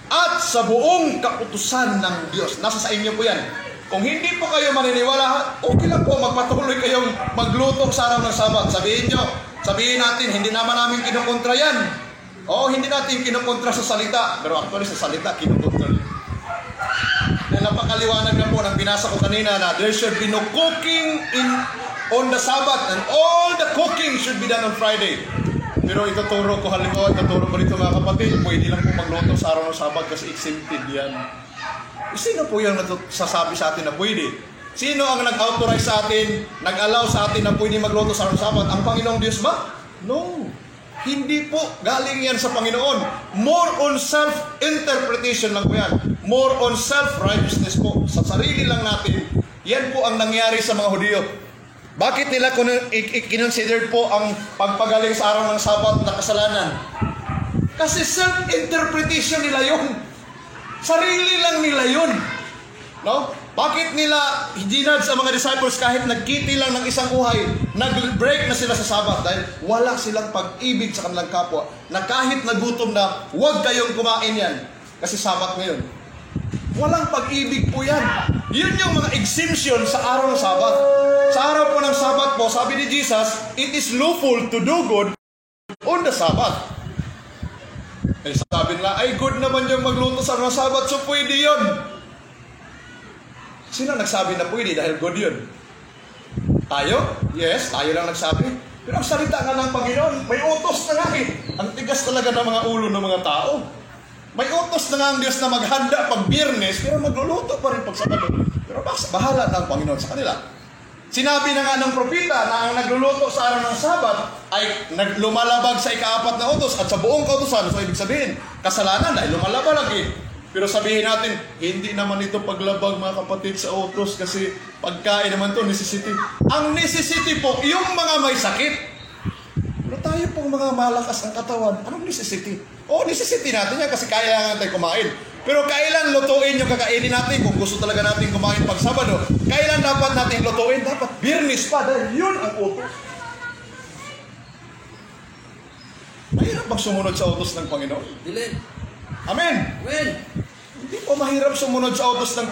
S2: At sa buong kautusan ng Diyos. Nasa sa inyo po yan. Kung hindi po kayo maniniwala, okay lang po, magpatuloy kayong magluto sa araw ng Sabat. Sabihin natin, hindi naman namin kinukontra yan. Oo, hindi natin kinukontra sa salita. Pero actually sa salita, kinukontra. Dahil napakaliwanag na po ng binasa ko kanina na there should be no cooking on the Sabbath and all the cooking should be done on Friday. Pero ituturo ko rito mga kapatid, pwede lang po magluto sa araw ng Sabat kasi exempted yan. Sino po yung nagsasabi sa atin na pwede? Sino ang nag-authorize sa atin, nag-allow sa atin na pwede magluto sa araw ng Sabat? Ang Panginoong Diyos ba? No. Hindi po. Galing yan sa Panginoon. More on self-interpretation lang po yan. More on self-righteousness po. Sa sarili lang natin. Yan po ang nangyari sa mga Hudyo. Bakit nila kinonsider po ang pagpagaling sa araw ng Sabat na kasalanan? Kasi self-interpretation nila yun. Sarili lang nila yun. No? Bakit nila ginudge sa mga disciples kahit nagkiti lang ng isang uhay, nag-break na sila sa Sabat dahil wala silang pag-ibig sa kanilang kapwa na kahit nagutom na, huwag kayong kumain yan kasi Sabat ngayon. Walang pag-ibig po yan. Yun yung mga exemption sa araw ng Sabat. Sa araw po ng Sabat po, sabi ni Jesus, it is lawful to do good on the Sabbath. Eh sabi nila, ay good naman yung magluto sa araw ng Sabat, so pwede yun. Sino nagsabi na pwede dahil good yun? Tayo? Yes, tayo lang nagsabi. Pero ang salita nga ng Panginoon, may utos na nga eh. Ang tigas talaga ng mga ulo ng mga tao. May utos na nga ang Diyos na maghanda pag Biyernes, pero magluluto pa rin pag Sabado. Pero bahala ng Panginoon sa kanila. Sinabi na nga ng propeta na ang nagluluto sa araw ng Sabat ay lumalabag sa ika-4 na utos at sa buong kautusan. So ibig sabihin, kasalanan dahil lumalabag lagi. Pero sabihin natin, hindi naman ito paglabag mga kapatid sa utos kasi pagkain naman to necessity. Ang necessity po, yung mga may sakit. Pero tayo pong mga malakas ang katawan, anong necessity? Oo, necessity natin yan kasi kailangan natin kumain. Pero kailan lutuin yung kakainin natin kung gusto talaga natin kumain pag Sabado? Kailan dapat natin lutuin? Dapat Biyernes pa dahil yun ang utos. Mahirap bang sumunod sa utos ng Panginoon?
S3: Dili.
S2: Amen.
S3: Amen.
S2: Hindi po mahirap sumunod sa utos ng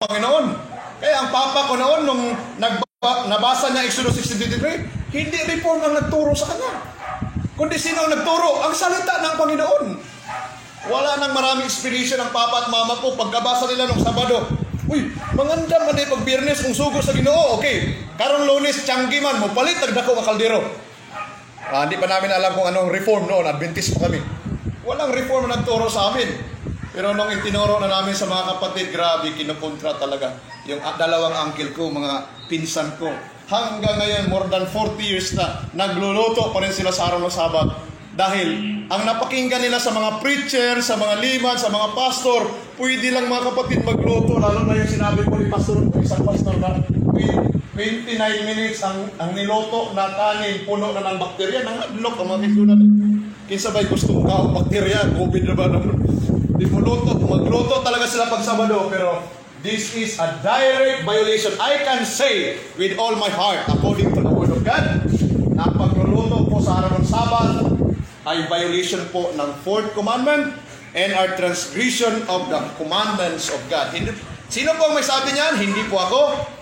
S2: Panginoon. Kaya ang papa ko noon, nung nabasa niya Exodus 16:23, hindi reform ang nagturo sa kanya. Kundi sino ang nagturo? Ang salita ng Panginoon. Wala nang maraming inspiration ng papa at mama ko pagkabasa nila nung Sabado. Uy, manganda man din pag Biyernes kung sugo sa Ginoo. Okay, karong Lunes, tiyanggi man mo, palit nagdako ang kaldero. Hindi pa namin alam kung anong reform noon, Adventist pa kami. Walang reform na nagturo sa amin. Pero nung itinuro na namin sa mga kapatid, grabe, kinukontra talaga. Yung dalawang uncle ko, mga pinsan ko. Hanggang ngayon, more than 40 years na, nagluluto pa rin sila sa araw ng Sabat. Dahil ang napakinggan nila sa mga preacher, sa mga liman, sa mga pastor, pwede lang mga kapatid magluto. Lalo na yung sinabi ko ni pastor, isang pastor na 29 minutes ang niloto na kanin, puno na ng bakterya. Nangadlok ang mga kisunan. Kinsa ba'y gusto mo ka bakterya? COVID na ba naman? Di mo luto. Magluto talaga sila pag Sabado. Pero this is a direct violation. I can say with all my heart, according to the Word of God, na pagluluto po sa araw ng Sabat ay violation po ng 4th commandment and our transgression of the commandments of God. Sino po ang may sabi niyan? Hindi po ako,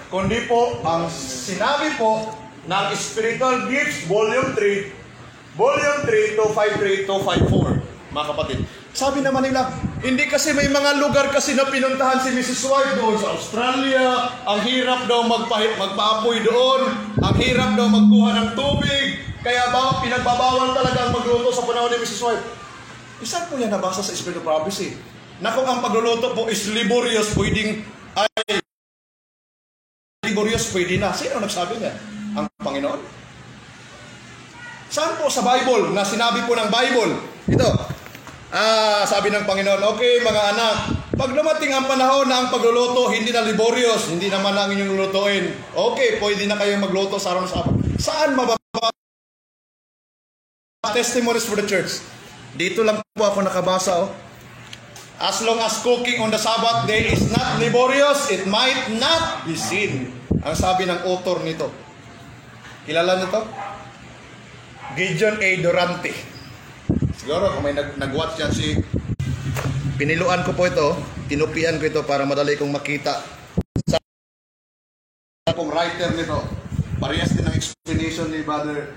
S2: kundi po ang sinabi po ng Spiritual Gifts, Volume 3, 253, 254, mga kapatid. Sabi naman nila, hindi kasi may mga lugar kasi na pinuntahan si Mrs. White doon sa Australia, ang hirap daw magpaapoy doon, ang hirap daw magkuha ng tubig, kaya pinagbabawal talaga ang magluto sa panahon ni Mrs. White. Saan po yan nabasa sa Spirit of Prophecy? Na kung ang pagluluto po is laborious, pwede na. Sino nagsabi niya? Ang Panginoon? Saan po sa Bible, na sinabi po ng Bible? Ito, sabi ng Panginoon, okay mga anak, pag dumating ang panahon na ang pagluluto, hindi na laborious, hindi naman lang inyong lulutuin, okay, pwede na kayong magluto sa araw ng Sabat. Saan mababa? Testimonies for the church. Dito lang po ako nakabasa. As long as cooking on the Sabbath day is not laborious, it might not be sin. Ang sabi ng author nito. Kilala niyo to? Gideon A. Durante. Siguro kung may nag-watch yan si... Piniluan ko po ito, tinupian ko ito para madali kong makita. Sa akong writer nito, parehas din ang explanation ni Brother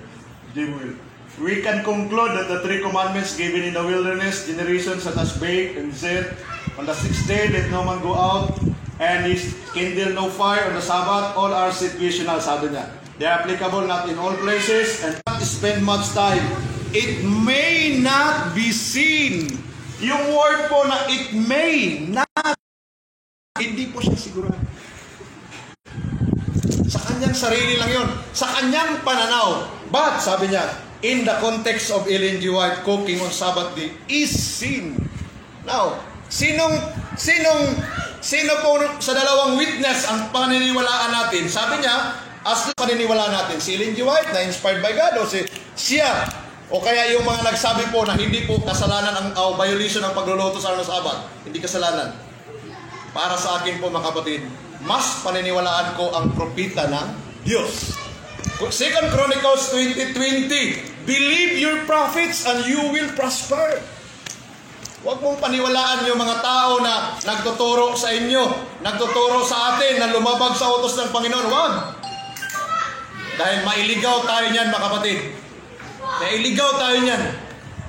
S2: Jimwell. We can conclude that the 3 commandments given in the wilderness, generations such as bake and zed, on the 6th day let no man go out, and kindle no fire on the Sabbath, all are situational, sabi niya. They are applicable not in all places and not spend much time. It may not be seen. Yung word po na it may not, hindi po siya sigurado. Sa kanyang sarili lang yun. Sa kanyang pananaw. But, sabi niya, in the context of Ellen G. White, cooking on Sabbath day is sin. Now, sino po sa dalawang witness ang paniniwalaan natin? Sabi niya, as paniniwalaan natin, si Ellen G. White na inspired by God o siya? O kaya yung mga nagsabi po na hindi po kasalanan ang violation ng pagluluto sa araw ng Sabat. Hindi kasalanan. Para sa akin po mga kapatid, mas paniniwalaan ko ang propita ng Diyos. 2 Chronicles 20:20, believe your prophets and you will prosper. Huwag mong paniwalaan yung mga tao na nagtuturo sa inyo, nagtuturo sa atin na lumabag sa utos ng Panginoon. Huwag! Dahil mailigaw tayo niyan mga kapatid. Nailigaw tayo niyan.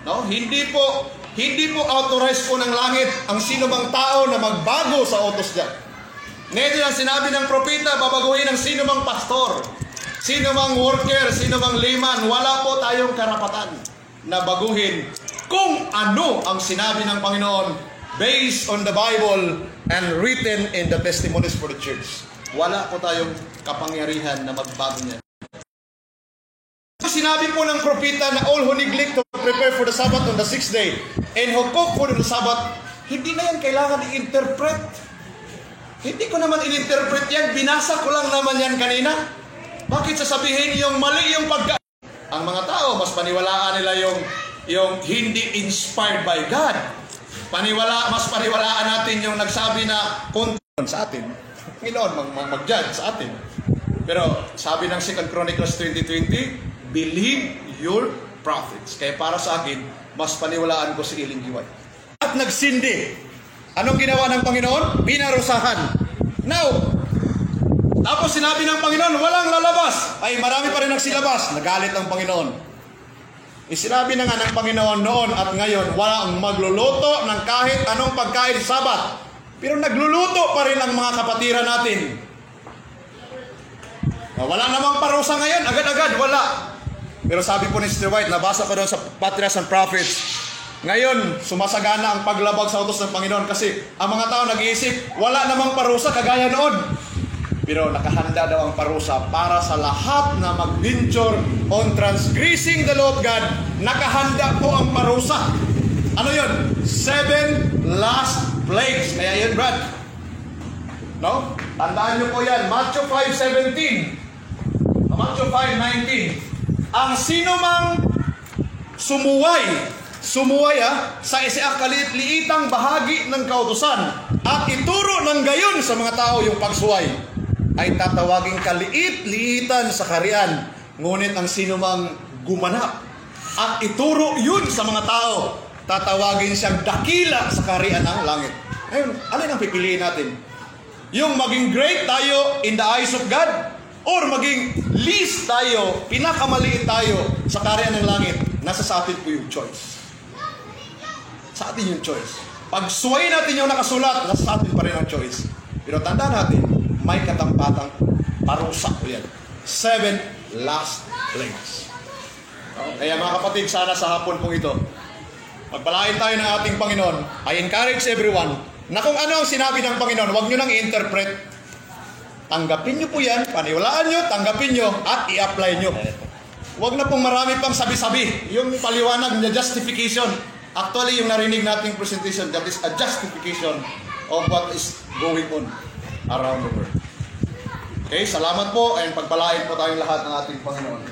S2: No? Hindi po authorized po ng langit ang sino mang tao na magbago sa utos niya. Ngayon ang sinabi ng propeta, babaguhin ang sino mang pastor, sino mang worker, sino mang layman. Wala po tayong karapatan na baguhin kung ano ang sinabi ng Panginoon based on the Bible and written in the testimonies for the church. Wala po tayong kapangyarihan na magbago niyan. Sinabi po ng propeta na all who neglect to prepare for the Sabbath on the 6th day and who cook for the Sabbath, hindi na yan kailangan i-interpret. Hindi ko naman in-interpret yan, binasa ko lang naman yan kanina. Bakit sasabihin yung mali yung ang mga tao, mas paniwalaan nila yung hindi inspired by God. Mas paniwalaan natin yung nagsabi na kung sa atin, Panginoon mag-judge sa atin. Pero sabi ng 2 Chronicles 20:20, believe your prophets. Kaya para sa akin, mas paniwalaan ko si Ellen G. White. At nagsindi. Anong ginawa ng Panginoon? Pinarusahan. Now, tapos sinabi ng Panginoon, walang lalabas. Ay, marami pa rin nagsilabas. Nagalit ang Panginoon. Sinabi na nga ng Panginoon noon at ngayon, walang magluluto ng kahit anong pagkain Sabat. Pero nagluluto pa rin ang mga kapatiran natin. Wala namang parusa ngayon, agad-agad, wala. Pero sabi po ni Sister White, nabasa ko doon sa Patriarchs and Prophets, ngayon, sumasagana ang paglabag sa utos ng Panginoon kasi ang mga tao nag-iisip, wala namang parusa kagaya noon. Pero nakahanda daw ang parusa para sa lahat na mag-venture on transgressing the law of God. Nakahanda po ang parusa. Ano yun? 7 last plagues. Kaya yun, Brad. No? Tandaan nyo po yan. Matthew 5:17. Matthew 5:19. Ang sino mang sumuway sa kalit-liitang bahagi ng kautusan at ituro ng gayon sa mga tao yung pagsuway ay tatawaging kaliit-liitan sa kaharian. Ngunit ang sino mang gumanap at ituro yun sa mga tao, tatawagin siyang dakila sa kaharian ng langit. Ngayon, alin ang pipiliin natin? Yung maging great tayo in the eyes of God, or maging least tayo, pinakamaliit tayo sa kaharian ng langit? Nasa sa atin po yung choice. Sa atin yung choice. Pag suway natin yung nakasulat, nasa sa atin pa rin ang choice. Pero tandaan natin, may katampatang parusa po yan. 7 last plagues. Kaya mga kapatid, sana sa hapon pong ito, magpalain tayo ng ating Panginoon. I encourage everyone na kung ano ang sinabi ng Panginoon, huwag nyo nang i-interpret. Tanggapin nyo po yan, paniwalaan nyo, tanggapin nyo, at i-apply nyo. Huwag na pong marami pang sabi-sabi. Yung paliwanag na justification. Actually, yung narinig nating presentation, that is a justification of what is going on around the world. Okay, salamat po, and pagpalain po tayong lahat ng ating Panginoon.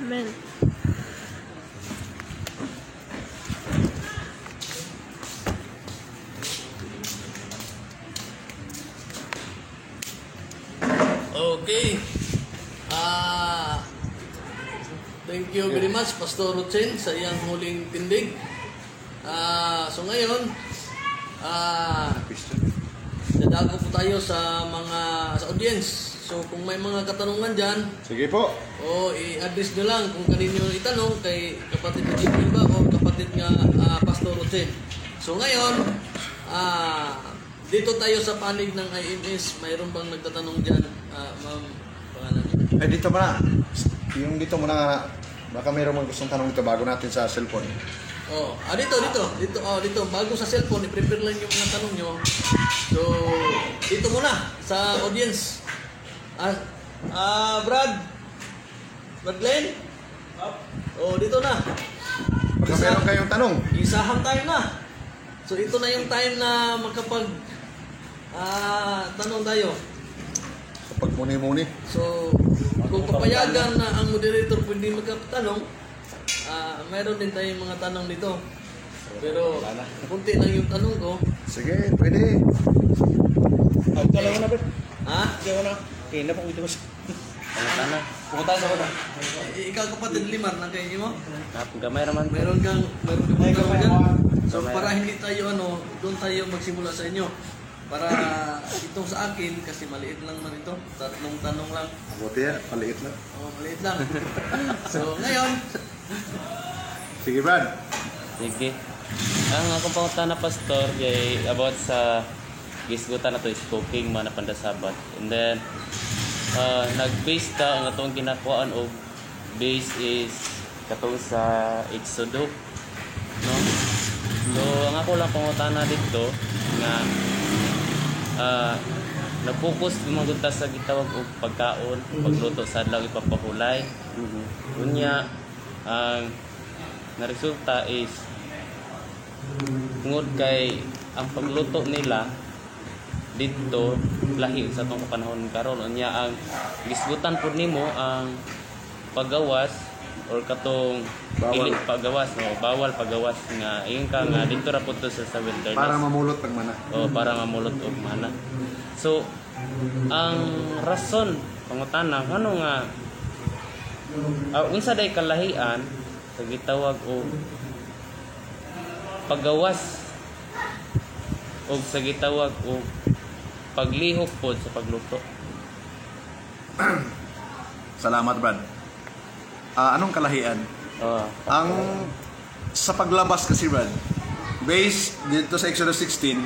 S4: Amen.
S3: Oh. Okay. Thank you very much, Pastor Ruchen, sa iyang huling tindig. So ngayon, dadago po tayo sa audience. So kung may mga katanungan dyan,
S2: Sige po.
S3: i-address nyo lang kung kanino itanong kay kapatid na Jibril ba o kapatid nga Pastor Ruchen. So ngayon, dito tayo sa panig ng IMS. Mayroon bang nagtatanong dyan, ma'am? Pangalan.
S2: Ay, dito muna. Yung dito muna, baka mayroong mga gustong tanong dito bago natin sa cellphone.
S3: Dito. Bago sa cellphone, i-prepare lang yung mga tanong nyo. So, dito muna, sa audience. Brad Glenn? Dito na.
S2: Baka mayroong kayong tanong.
S3: Isahan tayo na. So, ito na yung time na tanong tayo.
S2: Kapag muni-muni.
S3: So, kung papayagan na ang moderator pwede magkatanong, mayroon din tayong mga tanong dito. Pero, kunti lang yung tanong ko.
S2: Sige, pwede.
S1: Dalawa na, Brad.
S3: Ha?
S1: Dalawa na. Kaya na pang ito ko. Pumunta sa ko na.
S3: Ikaw kapatid Limar, na kayo mo?
S4: Gamay naman.
S3: Meron kang tanong dyan. So, para hindi tayo, doon tayo magsimula sa inyo. Para itong sa akin, kasi maliit lang man ito. 3 tanong lang.
S2: Buti yan, paliit lang.
S3: Maliit lang. So, ngayon,
S2: Sige, Brad.
S4: Sige. Ang akong pangutan na pastor ay about sa gisgutan na to is cooking man na pandasabat. And then nag-base ta ang atong ginakuan og base is katong sa Exodo, no? So ang ako lang pangutan na dito nga na-focus gumagod ta sa gitawag og pagkaon, pagluto sa adlaw ipapahulay. Unya ang naresulta is tungod kay ang pagluto nila dito lahi sa atong kapanahon karon. Unya ang gisgutan pud nimo ang paggawas or katong paggawas, no, bawal paggawas nga ingon ka nga dito ra pud to sa wilderness
S2: Para mamulot ng mana.
S4: para mamulot og mana. So ang rason pangutana ngano nga unsa day kalahian sa gitawag og paggawas o sa gitawag o paglihok pod sa pagluto.
S2: Salamat, Brad. Anong kalahian? Ang sa paglabas kasi, Brad, based dito sa Exodus 16,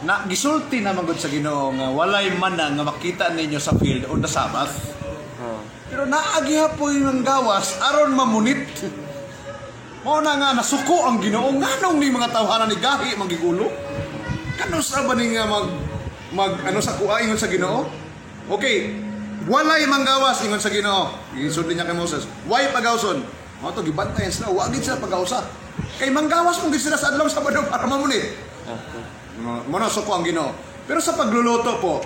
S2: na gisulti na magod sa Ginoo nga walay mana nga makita ninyo sa field on the Sabbath. Pero naagiha po yung gawas aron mamunit. Mao na nga nasuko ang Ginoo nganong ni mga tawhanan ni gahi magigulo. Kano sa ba ni nga mag sa kuha ingon sa Ginoo? Okay, walay manggawas ingon sa Ginoo. Gisud niya kay Moses. Why pagawson? Mao to gibantayan sila, wa gid sila pagawsa. Kay manggawas mong gid sila sa adlaw Sabado para mamunit. Mo na suko ang Ginoo. Pero sa pagluluto po,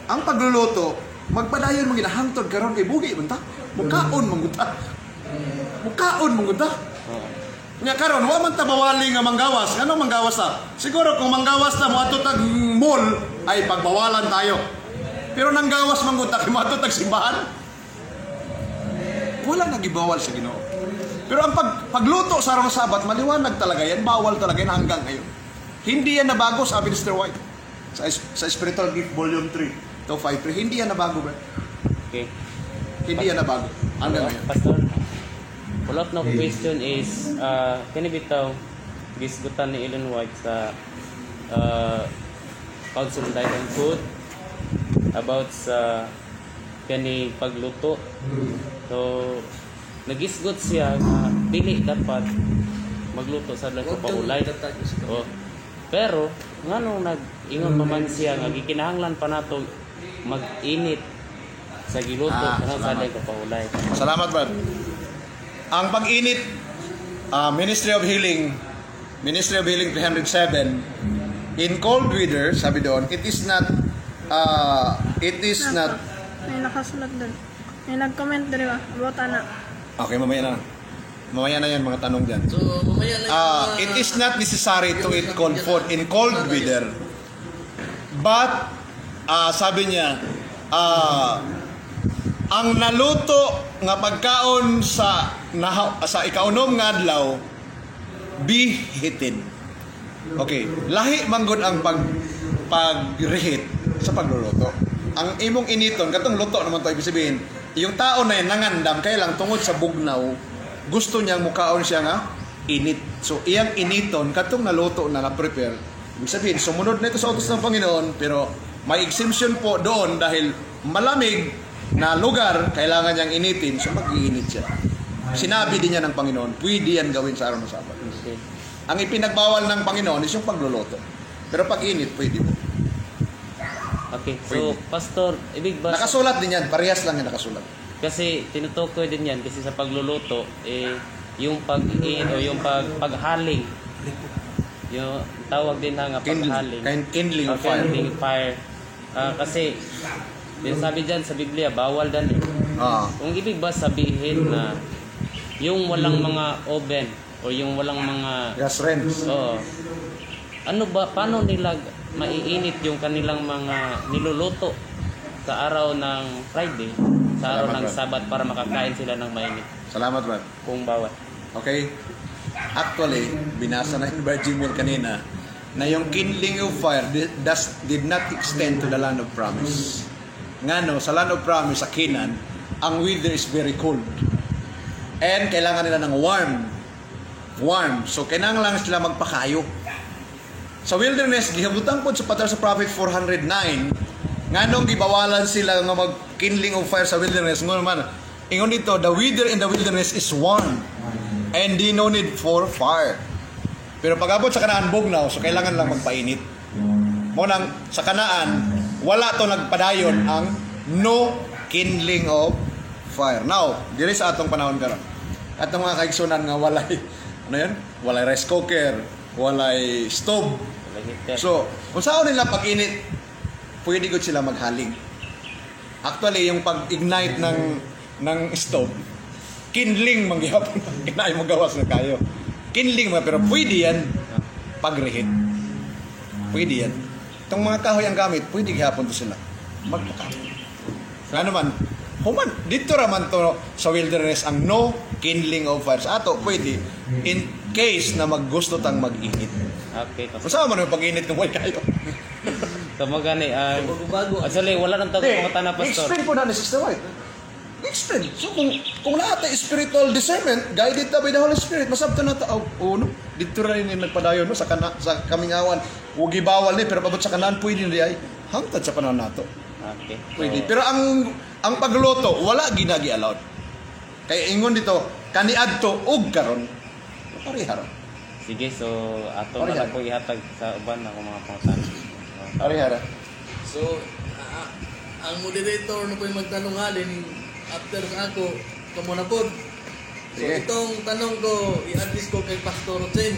S2: ang pagluluto magpadayon mong ginahangtod karon kay buhi man ta. Mukaon mong guta. Mukaon mong guta. Nya karon wa man ta bawali nga manggawas. Ngano manggawas ta? Siguro kung manggawas ta moadto tag mall ay pagbawalan tayo. Pero nanggawas man gud ta kay moadto tag simbahan. Wala nagibawal sa Ginoo. Pero ang pagluto sa araw ng Sabat maliwanag talaga yan, bawal talaga yan hanggang ngayon. Hindi yan nabago, sabi ni Mr. White. Sa Spiritual Gift Volume 3. 253, hindi yan nabago, bro.
S4: Okay.
S2: Hindi yan nabago. Hanggang ngayon.
S4: Pastor, follow-up na question is kani bitaw gisgutan ni Ellen White sa Council on Diet and Food about sa kani pagluto. So nagisgot siya nga dili dapat magluto sa adlaw sa paulay. Pero ngano nag-ingon pa man siya nga gikinahanglan pa nato mag-init sa giluto sa adlaw sa paulay.
S2: Salamat, Brad. Ang pag-init, Ministry of Healing 307, in cold weather, sabi doon, it is not,
S5: May nakasunod doon. May nag-comment din ba? About ana.
S2: okay, mamaya na. Mamaya na yan, mga tanong dyan.
S3: So, mamaya na
S2: It is not necessary to eat cold food in cold weather. But, sabi niya, ang naluto nga pagkaon sa ikaunom nga adlaw be heated. Okay, lahi manggod ang pagrehit sa pagluluto. Ang imong initon katong luto naman to ibig sabihin, yung tao na yan nangandam kaya lang tungod sa bugnaw gusto niyang mukaon siya nga init. So iyang initon katong naluto na prepare. Ibig sabihin sumunod na ito sa utos ng Panginoon, pero may exemption po doon dahil malamig na lugar kailangan niyang initin, so mag-iinit siya. Sinabi din niya ng Panginoon, pwede yan gawin sa araw ng Sabat.
S4: Okay.
S2: Ang ipinagbawal ng Panginoon is yung pagluluto. Pero pag-init, pwede mo.
S4: Okay. So, Pastor, ibig ba
S2: Nakasulat din yan, parehas lang yung nakasulat.
S4: kasi tinutukoy din yan kasi sa pagluluto yung pag-iin o yung paghaling. Yung tawag din nga paghaling.
S2: Kindling of fire.
S4: Kindling fire. Kasi sabi dyan sa Biblia, bawal dan Kung ibig ba sabihin na yung walang mga oven o yung walang mga
S2: gas range.
S4: paano nila maiinit yung kanilang mga niluluto sa araw ng Friday, sa araw ng Sabat para makakain sila ng mainit?
S2: Salamat, Brad.
S4: Kung bawal.
S2: Okay? Actually, binasa na yung Virgin Meal kanina na yung kindling of fire did not extend to the land of promise. Ngano, sa land of promise, sa Canaan, ang weather is very cold. And kailangan nila ng warm. So, kailangan lang sila magpakayo. Sa wilderness, gihabutan po sa patal sa Prophet 409, nganong gibawalan sila nga mag-kindling of fire sa wilderness. Ingon dito, the weather in the wilderness is warm. And they no need for fire. Pero pag-abot sa Kanaan bugnaw, so kailangan lang magpainit. Munang sa Kanaan, wala to nagpadayon ang no kindling of fire. Now, diri sa atong panahon karon. Atong mga kaigsunan nga walay walay rice cooker, walay stove. So, kung saan nila pag-init, pwede gud sila maghaling. Actually, yung pag-ignite ng stove, kindling manggihapon kinaay mo gawas na kayo. Kindling mo, pero pwede yan pag-reheat. Pwede yan. Itong mga kahoy ang gamit, pwede gihapon to sila magpakain. Ano man, dito raman to sa wilderness ang no kindling of fire. Sa ato, pwede in case na maggusto tang mag-init.
S4: Okay.
S2: Masama mo yung pag-init ng kayo.
S4: So magani actually wala nang tawag mga tanah, Pastor.
S2: Explain po na ni Sister White. Explain. So kung lahat ay spiritual discernment, guided na by the Holy Spirit, masabto na ta no? Dito rin yung nagpadayon no sa kamingawan. Huwag ibawal ni pero pabot sa kanan pwede ni ay hangtad sa panahon nato.
S4: Okay.
S2: Pwede. Pero ang pagluto wala ginagi allowed. Kaya ingon dito kaniadto ug karon. Parihara.
S4: Sige, so ato na lang po ihatag sa uban ako mga pangutan.
S2: Parihara.
S3: So, ang moderator na po yung magtanong halin, after sa ako, kamo na po. So,
S2: Sige.
S3: itong tanong ko, i-address ko kay Pastor Chen.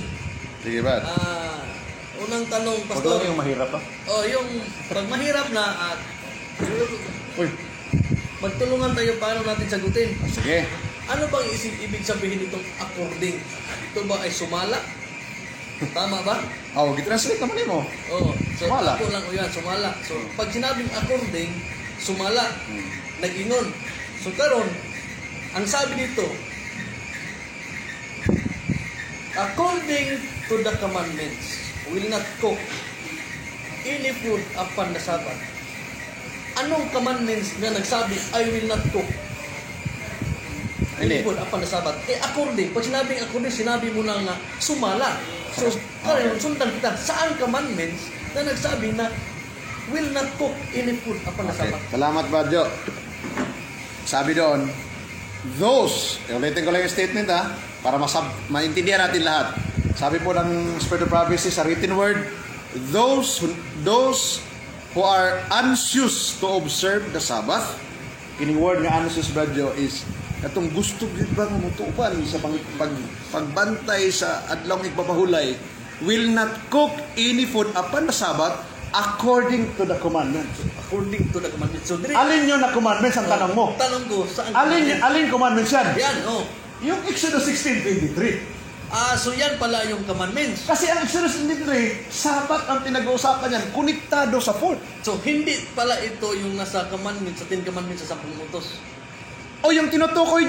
S2: Sige ba?
S3: Unang tanong,
S2: Wag
S3: Pastor.
S2: lang yung mahirap pa.
S3: Yung pag mahirap na at
S2: Uy.
S3: magtulungan tayo paano natin sagutin.
S2: Sige.
S3: Ano bang ibig sabihin itong according? Ito ba ay sumala? Tama ba?
S2: Gitranslate naman mo.
S3: Oo. So,
S2: Sumala.
S3: ako lang o yan, sumala. So, pag sinabing according, sumala, nag-ingon. So, karon, ang sabi dito, according to the commandments, will not cook any food upon the Sabbath. Anong commandments na nagsabi, I will not cook any food upon the Sabbath? According, pag sinabing according, sinabi mo na nga, sumala. So, karon sundan kita, saan commandments na nagsabi na will not cook any food upon the Sabbath?
S2: Salamat, Badjo. Sabi doon, those, ulitin ko lang yung statement para maintindihan natin lahat. Sabi po ng Spirit of Prophecy sa written word, those who are anxious to observe the Sabbath, kining word nga anxious, Badjo, is katong gusto ba nga mutuban sa pagbantay sa adlaw ng igpapahulay, will not cook any food upon the Sabbath according to the commandments.
S3: According to the commandments. So,
S2: Alin yun na commandments ang tanong mo?
S3: Tanong ko, saan?
S2: Alin commandments yan?
S3: Yan,
S2: Yung Exodus 16:23.
S3: So yan pala yung commandments.
S2: Kasi ang Exodus 23, Sabat ang pinag-uusapan yan, konektado sa fourth.
S3: So hindi pala ito yung nasa commandments, sa 10 commandments sa 10 utos.
S2: O yung tinutukoy,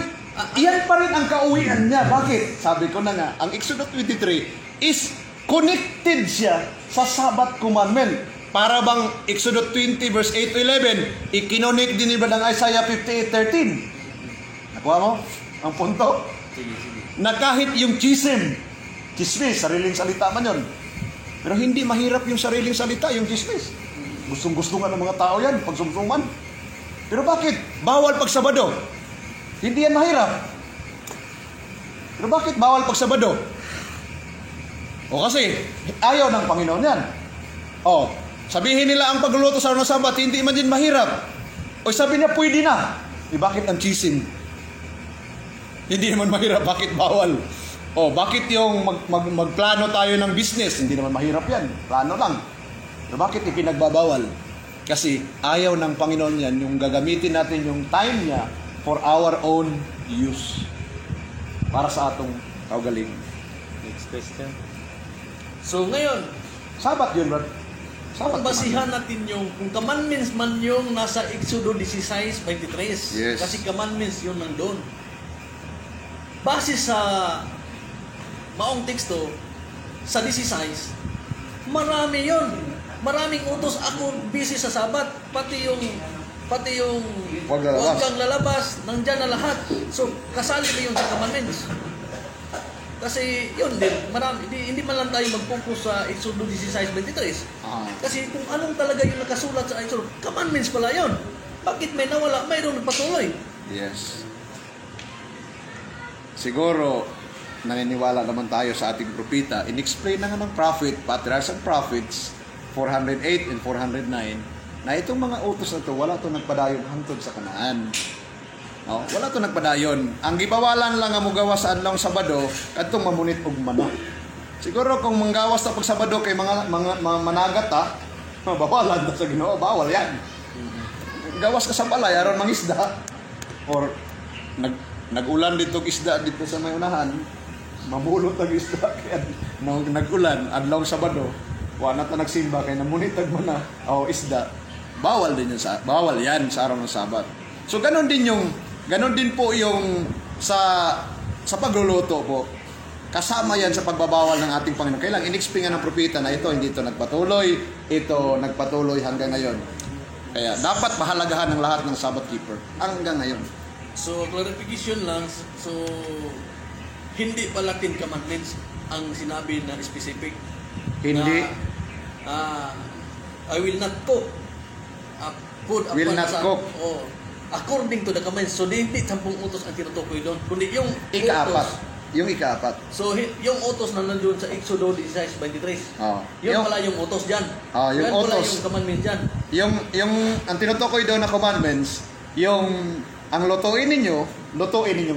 S2: iyan pa rin ang kauwian niya. Bakit? Sabi ko na nga, ang Exodus 23 is connected siya sa Sabbath commandment. Para bang Exodus 20 verse 8 to 11, ikinonik din iba ng Isaiah 58:13. Nakuha mo ang punto? Na kahit yung chismis, sariling salita man yun. Pero hindi mahirap yung sariling salita, yung chismis. Gustong-gusto nga ng mga tao yan, pagsumsuman. Pero bakit? Bawal pag Sabado. Hindi yan mahirap. Pero bakit bawal pag Sabado? O kasi, ayaw ng Panginoon yan. O, sabihin nila ang pagluluto sa araw ng Sabat, hindi man din mahirap. O sabi niya, pwede na. Bakit ang chising? Hindi naman mahirap, bakit bawal? O, bakit yung magplano tayo ng business? Hindi naman mahirap yan, plano lang. Pero bakit ipinagbabawal? Kasi ayaw ng Panginoon yan, yung gagamitin natin yung time niya for our own use. Para sa atong kaugaling.
S4: Next question.
S3: So ngayon,
S2: Sabat yun, bro. Sabat
S3: kung basihan natin yung, kung commandments man yung nasa Exodo 16:23.
S2: Yes.
S3: Kasi commandments yun nandun. Base sa maong teksto, sa 16, marami yun. Maraming utos ako busy sa Sabat. Pati yung
S2: Huwag lalabas.
S3: huwag kang lalabas, nandyan na lahat. So, kasali na yun sa commandments. Kasi yun din, marami, hindi man lang tayo mag-focus sa Exodus 16:23. Kasi kung anong talaga yung nakasulat sa Exodus, commandments pala yun. Bakit may nawala, mayroong nagpatuloy?
S2: Yes. Siguro, naniniwala naman tayo sa ating propita. In-explain na nga ng prophet, patriarchs and prophets, 408 and 409, na itong mga utos na ito, wala ito nagpadayon hangtod sa Kanaan. No? Wala ito nagpadayon. Ang gibawalan lang ang mugawas sa adlong Sabado, kadtong mamunit og mana. Siguro kung manggawas ta pag Sabado kay mga managat ta, bawalan ta sa Ginoo, bawal yan. Gawas ka sa balay aron mangisda or nag-ulan dito isda dito sa may unahan, mamulot ang isda kaya nag-ulan adlaw Sabado, wala ta nagsimba kay namunit og mana o isda. Bawal din yan bawal yan sa araw ng Sabat. So ganon din po yung sa pagluluto po. Kasama yan sa pagbabawal ng ating Panginoon. Kailang in-explain ng propeta na ito, hindi ito nagpatuloy hanggang ngayon. Kaya dapat mahalagahan ng lahat ng Sabbath keeper hanggang ngayon.
S3: So, clarification lang. So, hindi pala 10 commandments ang sinabi na specific.
S2: Hindi.
S3: Na, I will not cook. Food
S2: Will not cook.
S3: Oh, according to the commandments. So, hindi 10 utos ang tinutukoy doon. Kundi yung
S2: Ikaapat. Yung ikaapat.
S3: So, yung utos na nandun sa Exodo 16:23.
S2: Oh.
S3: Yun pala yung utos dyan.
S2: Oh, yung
S3: yan pala
S2: utos.
S3: yung commandment dyan.
S2: Yung ang tinutukoy daw na commandments, yung ang lutuin ninyo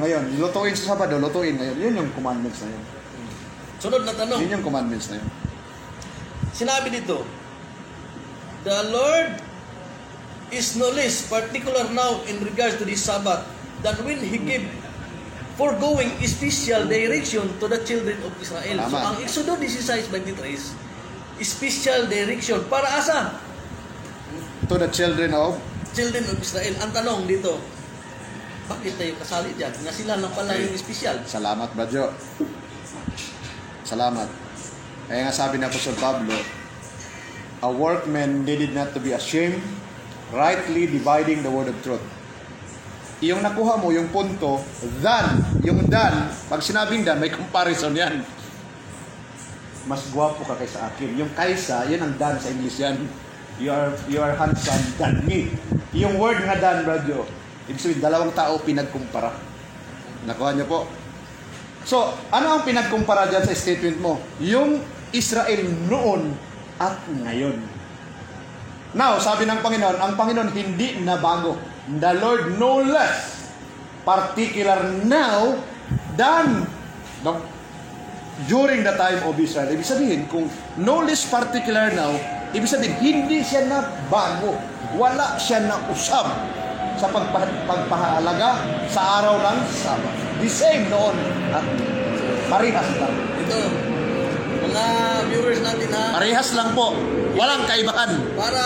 S2: ngayon. Lutuin sa Sabado, lutuin ngayon. Yun yung commandments na yun.
S3: Sunod na tanong.
S2: Yun yung commandments na yun.
S3: Sinabi dito, the Lord is no less particular now in regards to this Sabbath than when He gave foregoing special direction to the children of Israel.
S2: Tama.
S3: So, ang Exodo 16:23, special direction para asa?
S2: To the children of
S3: Israel. Ang tanong dito, bakit tayo kasali dyan? Na sila lang pala yung special.
S2: Salamat, Badyo. Salamat. Kaya nga sabi ni Apostol Pablo, a workman needed not to be ashamed, rightly dividing the word of truth. Yung nakuha mo, yung punto, yung pag sinabing dan, may comparison yan. Mas gwapo ka kaysa akin. Yung kaysa, yan ang dan sa English yan. You are handsome than me. Yung word nga dan, Radyo, ibig sabihin, dalawang tao pinagkumpara. Nakuha niyo po? So, ano ang pinagkumpara dyan sa statement mo? Yung Israel noon at ngayon. Now, sabi ng Panginoon, ang Panginoon hindi na bago. The Lord no less particular now than during the time of Israel. Ibig sabihin, kung no less particular now, ibig sabihin, hindi siya na bago. Wala siya na usab sa pagpahalaga sa araw ng Sabat. The same noon at parehas lang.
S3: Ito, mga viewers natin ha.
S2: Parehas lang po. Walang kaibahan.
S3: Para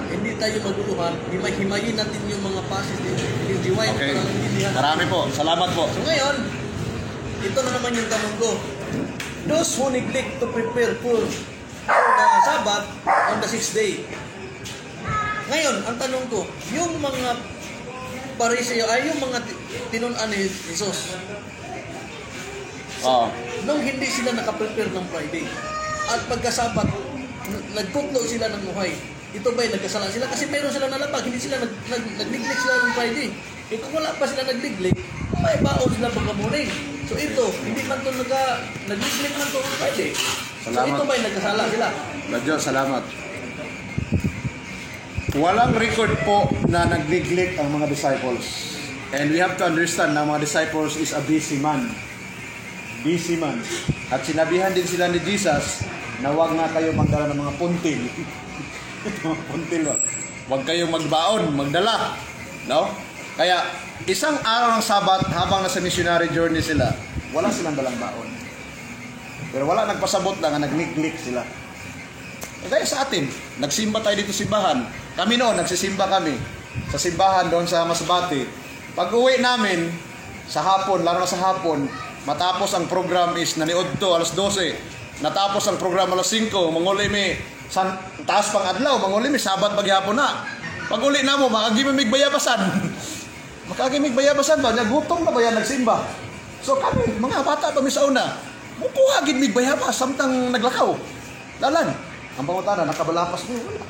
S3: hindi tayo maguluhan, himay-himayin natin yung mga passages dito G. White
S2: Okay.
S3: para maintindihan.
S2: Marami po. Salamat po.
S3: So ngayon, ito na naman yung tanong ko. Those who neglect to prepare for the Sabbath on the 6th day. Ngayon, ang tanong ko, yung mga Pariseo ay yung mga tinunan ni Jesus.
S2: Oh.
S3: Nung hindi sila nakaprepare ng Friday at pagkasabat, nagkutlo sila ng muhay. Ito ba'y nagkasala sila? Kasi meron sila nalabag, hindi sila nag-neglect sila ng Friday. Eh kung wala pa sila nag-neglect, may baon sila pagka morning. So ito, hindi man ito nag-neglect man ito ng Friday. So
S2: Salamat.
S3: ito ba'y nagkasala sila?
S2: Radyo, salamat. Walang record po na nag-neglect ang mga disciples. And we have to understand na mga disciples is a busy man. Busy man. At sinabihan din sila ni Jesus na huwag nga kayo magdala ng mga puntil. Mga puntil, huwag kayong magbaon, magdala. No? Kaya, isang araw ng Sabat, habang nasa missionary journey sila, wala silang dalang baon. Pero wala nagpasabot lang, nag-neglect sila. Kaya sa atin, nagsimba tayo dito sa simbahan. Kami noon, nagsisimba kami sa simbahan doon sa Masbate. Pag uwi namin, sa hapon, laro na sa hapon, matapos ang program is naniudto, alas 12. Natapos ang program alas 5, manguli mi, taas pang adlaw, manguli mi, Sabat paghapon na. Pag uli na mo, makagimig bayabasan. Makagimig bayabasan ba? Nagutom na ba yan nagsimba? So kami, mga bata pa mi sa una, mukuha gid mig bayabas, samtang naglakaw. Dalan. Ang pangutana, nakabalapas mo, wala.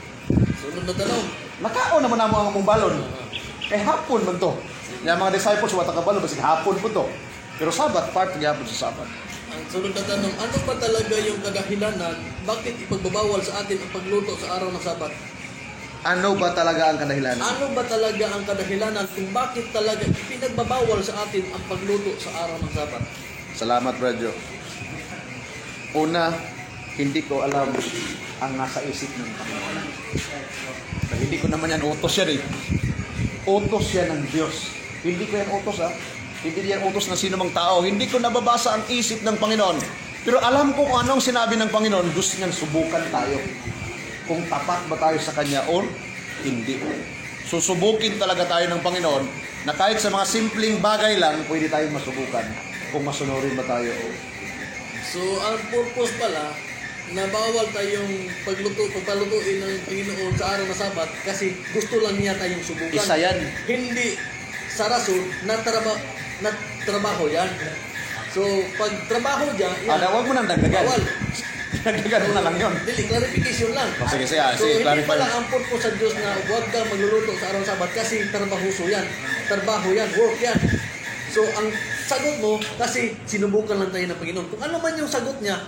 S3: Sunod na tanong.
S2: Nakaon naman ang mong balon. Kay hapon man to. Yung mga disciples, wata kabalo, basig hapon po to. Pero Sabat, part hapon sa Sabat.
S3: Ang sunod na tanong, ano ba talaga yung kadahilanan bakit ipagbabawal sa atin ang pagluto sa araw ng Sabat?
S2: Ano ba talaga ang kadahilanan?
S3: Ano ba talaga ang kadahilanan kung bakit talaga ipinagbabawal sa atin ang pagluto sa araw ng Sabat?
S2: Salamat, Radyo. Una, hindi ko alam ang nasa isip ng Panginoon. Dahil hindi ko naman yan utos yan eh. Utos yan ng Diyos. Hindi ko yan utos ha. Hindi yan utos ng sino mang tao. Hindi ko nababasa ang isip ng Panginoon. Pero alam ko kung anong sinabi ng Panginoon. Gusto niyang subukan tayo. Kung tapat ba tayo sa Kanya or hindi. Susubukin talaga tayo ng Panginoon na kahit sa mga simpleng bagay lang, pwede tayong masubukan kung masunurin ba tayo o.
S3: So, ang purpose pala, na bawal tayong pagpalutuin ng Panginoon sa araw ng Sabat kasi gusto lang niya tayong subukan.
S2: Isa yan.
S3: Hindi sa rason na trabaho yan. So, pag trabaho dyan, yan,
S2: Huwag mo nang dagdagan.
S3: bawal.
S2: Dagdagan mo na lang yun.
S3: Dili, clarification lang.
S2: Sige,
S3: So,
S2: sige,
S3: hindi
S2: clarify.
S3: pala ang purpose sa Diyos na huwag kang magluluto sa araw ng Sabat kasi trabahuso yan. Trabaho yan, work yan. So, ang sagot mo, kasi sinubukan lang tayo ng Panginoon. Kung ano man yung sagot niya,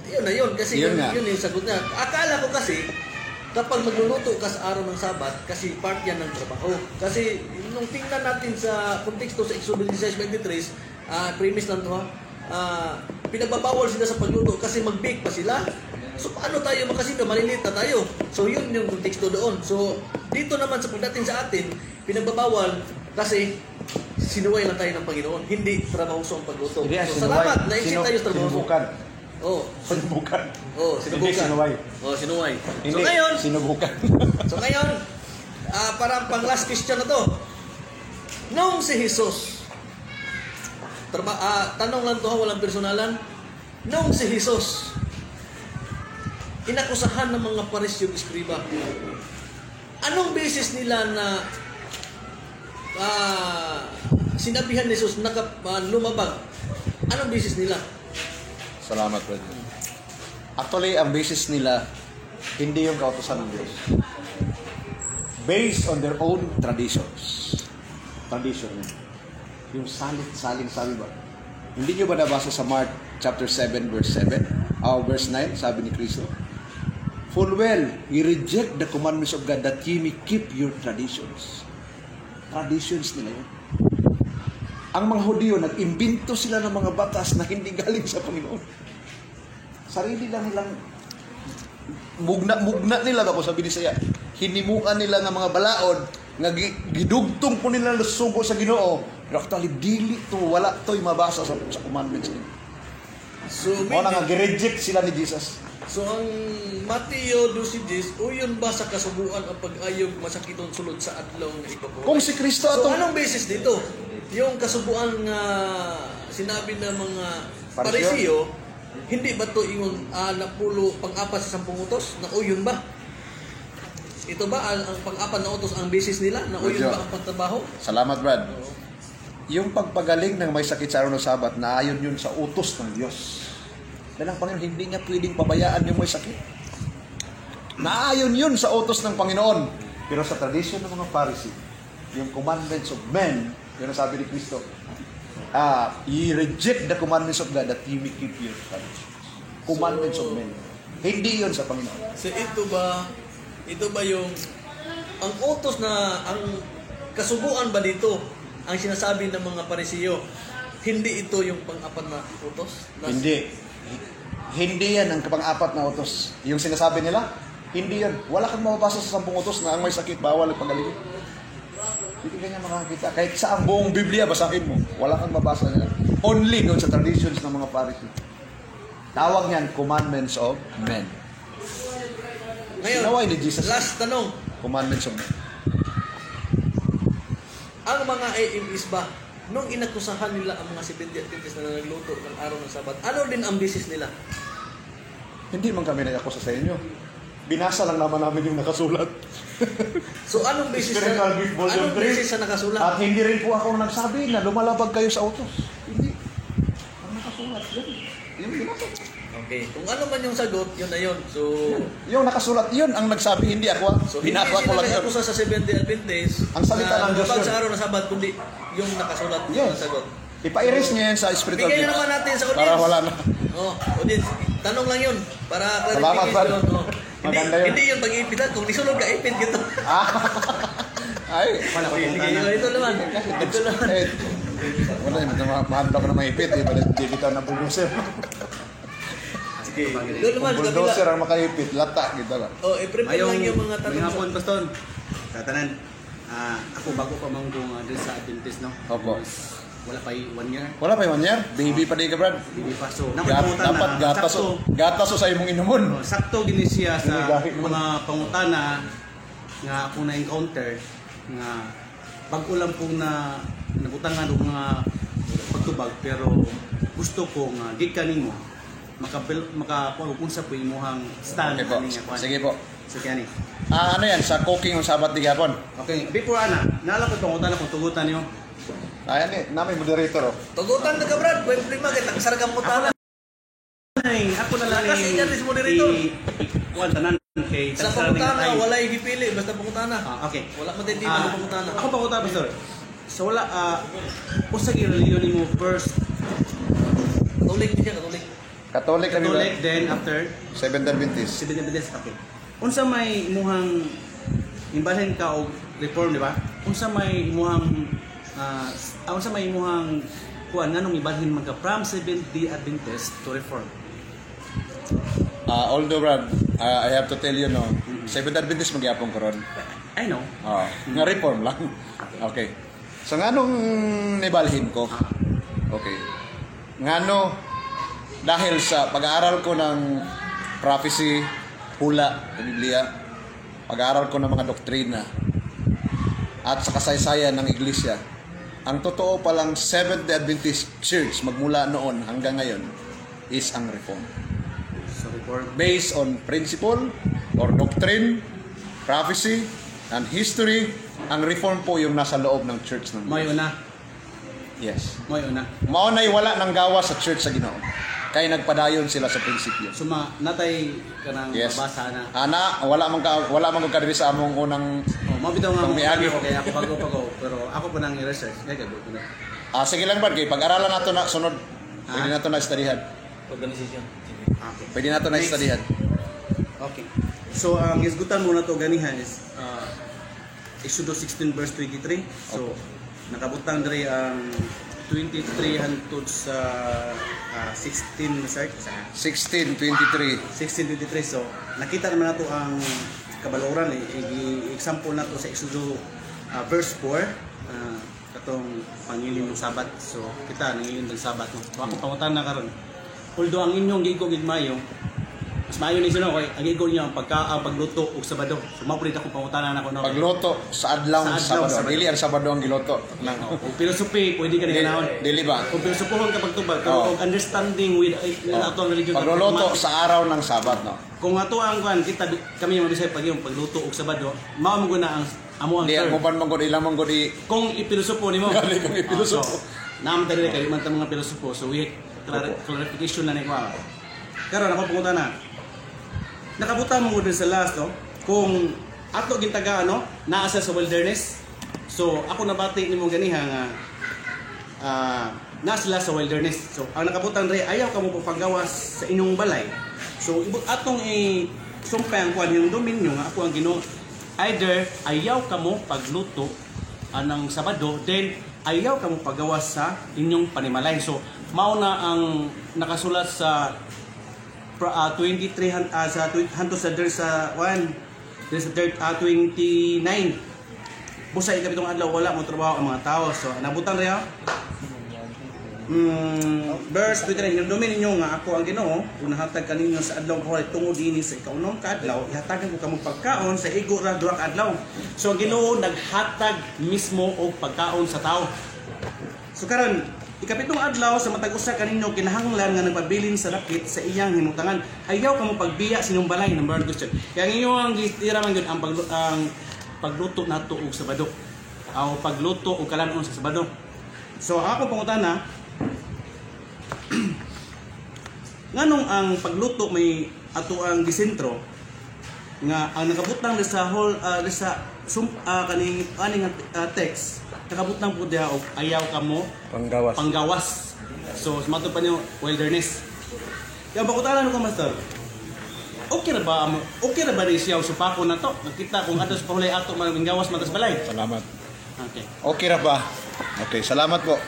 S3: yun na yun. Kasi
S2: Yun
S3: yun,
S2: nga.
S3: yun yung sagot niya. Akala ko kasi, kapag magluluto ka sa araw ng Sabat, kasi part yan ng trabaho. Kasi, nung tingnan natin sa konteksto sa Exodus 16:23, premise lang to ha, pinagbabawal sila sa pagluto kasi mag-bake pa sila. So, paano tayo makasimba? Maliliit na tayo. So, yun yung konteksto doon. So, dito naman sa pagdating sa atin, pinagbabawal kasi sinuway lang tayo ng Panginoon. Hindi trabahoso ang pagluto. So, salamat. Naisip tayo sa trabahoso.
S2: Sinubukan.
S3: Oh,
S2: Sinubukan.
S3: sinubukan.
S2: Hindi sinuway.
S3: Oh, sinuway.
S2: Hindi,
S3: So, ngayon,
S2: sinubukan.
S3: para pang last question na to. Nung si Jesus, tanong lang to ha, walang personalan. Nung si Jesus, inakusahan ng mga Pariseo at Eskriba, anong basis nila na sinabihan ni Jesus na lumabag? Anong basis nila?
S2: Salamat, brother. Actually, ang basis nila, hindi yung kautusan ng Diyos. Based on their own traditions. Tradition. Yung saling ba? Hindi nyo ba nabasa sa Mark chapter 7, verse 7? Verse 9, sabi ni Kristo. Full well, ye reject the commandments of God that ye may keep your traditions. Traditions nila yun. Ang mga Hudyo, nag-imbento sila ng mga batas na hindi galing sa Panginoon. Sarili lang nilang mugna nila ako sabi ni Saya. Hinimukan nila ng mga balaod nga gidugtong po nila ng sugo sa Ginoo. Pero actually, dili to, wala to'y mabasa sa commandments nila.
S3: So,
S2: Mo na nga, gireject sila ni Jesus.
S3: So ang Mateo 12:10, uyon ba sa kasubuan ang pag-ayog masakiton sulod sa adlaw nga ipabuhay?
S2: Kung si Kristo
S3: So
S2: atong
S3: anong basis dito? Yung kasubuan nga sinabi ng mga
S2: Pariseo?
S3: Pariseo, hindi ba to yung napulo pang-apat sa 10 utos? Na uyon ba? Ito ba ang pang-apat na utos ang basis nila? Na uyon ba ang pagtrabaho?
S2: Salamat, Brad. Yung pagpagaling ng may sakit sa araw ng Sabat, naayon yun sa utos ng Diyos. Dahil ang Panginoon, hindi niya pwedeng pabayaan yung may sakit. Naayon yun sa utos ng Panginoon. Pero sa tradisyon ng mga Pharisee, yung commandments of men, yun ang sabi ni Kristo, you reject the commandments of God that you may keep your traditions. Commandments of men. Hindi yun sa Panginoon.
S3: So ito ba yung ang utos na ang kasubuan ba dito ang sinasabi ng mga Pariseo? Hindi ito yung pang-apat na utos?
S2: Hindi. Hindi yan ang pang-apat na utos. Yung sinasabi nila, hindi yan. Wala kang mababasa sa 10 utos na ang may sakit, bawal ang pagaling. Hindi ka niya makakita. Kahit sa ang buong Biblia, basahin mo. Wala kang mabasa niya. Only doon sa traditions ng mga Pharisee. Tawag niyan, commandments of men.
S3: Ngayon,
S2: Sinaway ni Jesus.
S3: last tanong.
S2: Commandments of men.
S3: Ang mga AMEs ba, nung inakusahan nila ang mga Seventh-day Adventists na nagluto ng araw ng Sabat, ano din ang basis nila?
S2: Hindi man kami nag-akusa sa inyo. Binasa lang naman namin yung nakasulat.
S3: So anong basis
S2: Spiritual Gift Volume
S3: anong
S2: 3.
S3: basis sa nakasulat?
S2: At hindi rin po ako nagsabi na lumalabag kayo sa utos. Hindi. Ang nakasulat, yan. Yung binasa.
S3: Okay, kung ano man yung sagot, yun na yun. So,
S2: Yung nakasulat, yun ang nagsabi, hindi ako.
S3: hindi
S2: Binasa ko
S3: sila
S2: lang yun.
S3: nag-akusa sa Seventh-day Adventists
S2: Ang salita ng Diyos
S3: lumabag
S2: yun.
S3: sa araw ng Sabat, kundi yung nakasulat
S2: Yes.
S3: yung sagot.
S2: Ipa-erase niya yan sa spiritual
S3: Bigyan
S2: gift.
S3: naman natin sa audience.
S2: Para wala na.
S3: Oh, audience, tanong lang yun para
S2: Salamat,
S3: clarification.
S2: Brad.
S3: Oh. Hindi,
S2: Maganda yun.
S3: hindi yun pag-ipit lang. Kung nisulog ka, ipit gitu.
S2: Ay,
S3: Sige, ito naman. Ito naman.
S2: eh, wala yun. Mahanda ko na maipit. Hindi kita na bulldozer.
S3: Sige, ito naman.
S2: Kung bulldozer ang makaipit, lata kita lang.
S3: Oh, i-prepare lang yung mga tanong.
S6: Mayong hapon, Pastor. Tatanan. Ako bago pa manggong din sa Adventist, no?
S2: Opo.
S6: Wala pa 1 year.
S2: Wala pa yung 1 year? Baby pa di ka, Brad.
S6: Hindi pa. So,
S2: Dapat gatas o sa imong inumon.
S6: sakto gini siya sa
S2: Gahi naman.
S6: mga pangutana nga ako na-encounter nga bago lang po na nabutangan og mga pagtubag pero gusto ko nga gikan nimo makapunsa po imuhang stand
S2: Okay po.
S6: ani nga kwan.
S2: Sige po.
S6: So kani.
S2: Ano yan? Sa cooking ng Sabat di Gapon?
S6: Okay, before naala ko pangutana kung tugutan niyo.
S2: Ayan eh, namin moderator oh.
S3: Tugutan na ka, Brad. Pwede prima, kita kasargang mo tala.
S6: Ako na lang
S3: Kasi yan is moderator.
S6: Kuan tanan kay
S3: Sa
S6: tagsaran nga
S3: pangutana,
S6: ay-
S3: wala igipili. Basta pangutana.
S6: Okay.
S3: Wala matitiba ng pangutana.
S6: Ako pangutana, Pastor. So wala usa gi religion nimo first
S3: Katulik niya, katulik.
S2: Catholic kami ba?
S6: Catholic then after
S2: Seventh Adventist.
S6: Seventh Adventist. Okay. Unsa may imuhang imbalhin ka og reform, di ba? Unsa may imuhang unsa may imuhang kuan nganong ibalhin man ka from Seventh-day Adventist to reform?
S2: Although Brad, I have to tell you no, Seventh Adventist magyapon karon.
S6: I know.
S2: Nga reform lang. Okay. So nganong nibalhin ko? Okay. Ngano dahil sa pag-aaral ko ng prophecy, hula sa Biblia, pag-aaral ko ng mga doktrina at sa kasaysayan ng iglesia, ang totoo palang Seventh-day Adventist Church magmula noon hanggang ngayon is ang reform.
S6: So reform.
S2: Based on principle or doctrine, prophecy, and history, ang reform po yung nasa loob ng church ng
S6: Mayo na.
S2: Yes.
S6: Mayo na.
S2: Maunay wala ng gawa sa church sa Ginoo. Kaya nagpadayon sila sa prinsipyo.
S6: So natay kanang
S2: Yes.
S6: mabasa na.
S2: Wala man kadiri sa among unang
S6: Mabitaw nga mo
S2: Pangmiagi.
S6: ako kaya ako bago pa ko pero ako pa nang i-research kaya gabo ko na.
S2: sige lang Brad, kay pag-aralan nato na sunod. Pwede nato na studyhan.
S3: Organisasyon.
S6: Okay.
S2: Pwede nato na
S6: Next.
S2: studyhan.
S6: Okay. So ang isgutan muna to ganihan is Exodus 16 verse 23. So nakabutang diri ang 23 hangtod sa 16 start sa
S2: 16:23.
S6: 16:23. So nakita naman nato ang kabaloran example nato sa Exodus verse 4 katong pangilin ng Sabat. So kita nangilin ng Sabat no. So ako pangutan na karon. Although ang inyong gigo gid mayo mas maayo ni sino kay ang igon niya ang pagluto og Sabado. So mao pud ako pangutanan ako no.
S2: Pagluto sa adlaw ng
S6: Sa adlaw,
S2: Sabado.
S6: Sabado.
S2: Dili ang Sabado ang giluto.
S6: Og philosophy pwede ka ganahon.
S2: Dili ba?
S6: Kung pilosopohon ka pagtubag,
S2: Oo.
S6: og understanding with atong religion.
S2: Pagluluto sa araw ng Sabat, no?
S6: Kung ato ang kuan kita kami mabisay pag yung pagluto og Sabado, mao mo na ang amo ang
S2: Di ang
S6: term.
S2: uban mong gud ilang mong gud
S6: Kung ipilosopo nimo.
S2: Gali kung ipilosopo.
S6: Naam tadi kay man ta mga pilosopo so we clarification na ni ko. Karon ako pungutan na. Nakabuta mo gud sa last no. Kung ato gintaga ano, naa sa wilderness. So ako nabati nimo ganiha nga na sila sa wilderness. So ang nakabutan rin ayaw ka mo paggawas sa inyong balay. So atong sumpay ang kuan yung dominyo nga ako ang Ginoo. Either ayaw ka mo pagluto anang Sabado, then ayaw ka mo paggawas sa inyong panimalay. So mao na ang nakasulat sa 23 sa hanto sa der sa 29. Busa ikapitong adlaw wala mo trabaho ang mga tao. So nabutan rin verse 29, domin ninyo nga ako ang Ginoo, unahatag kaninyo sa adlaw ko tungod dinhi sa ikaunom ka adlaw, ihatagan ko kamo pagkaon sa igo ra duha ka adlaw. So ang Ginoo naghatag mismo og pagkaon sa tao. So karon ikapitong adlaw sa matag usa kaninyo kinahanglan nga nagpabilin sa lakit sa iyang himutangan. Ayaw kamo pagbiya sining balay, number 1 question. Kaya inyo ang gitira man gyud ang pagluto nato og Sabado. O pagluto og kalanon sa Sabado. So ako pangutana, nganong ang pagluto may ato ang gisentro nga ang nakabutang sa whole sa kaning text nakabutang pud diha og ayaw kamo panggawas. So mato pa niyo wilderness. Yang pangutanan ko master. Okay ra ba ni siya supako na to? Nakita kung ato sa pahulay ato manggawas matas balay.
S2: Salamat.
S3: Okay.
S2: Okay ra ba? Okay, salamat po.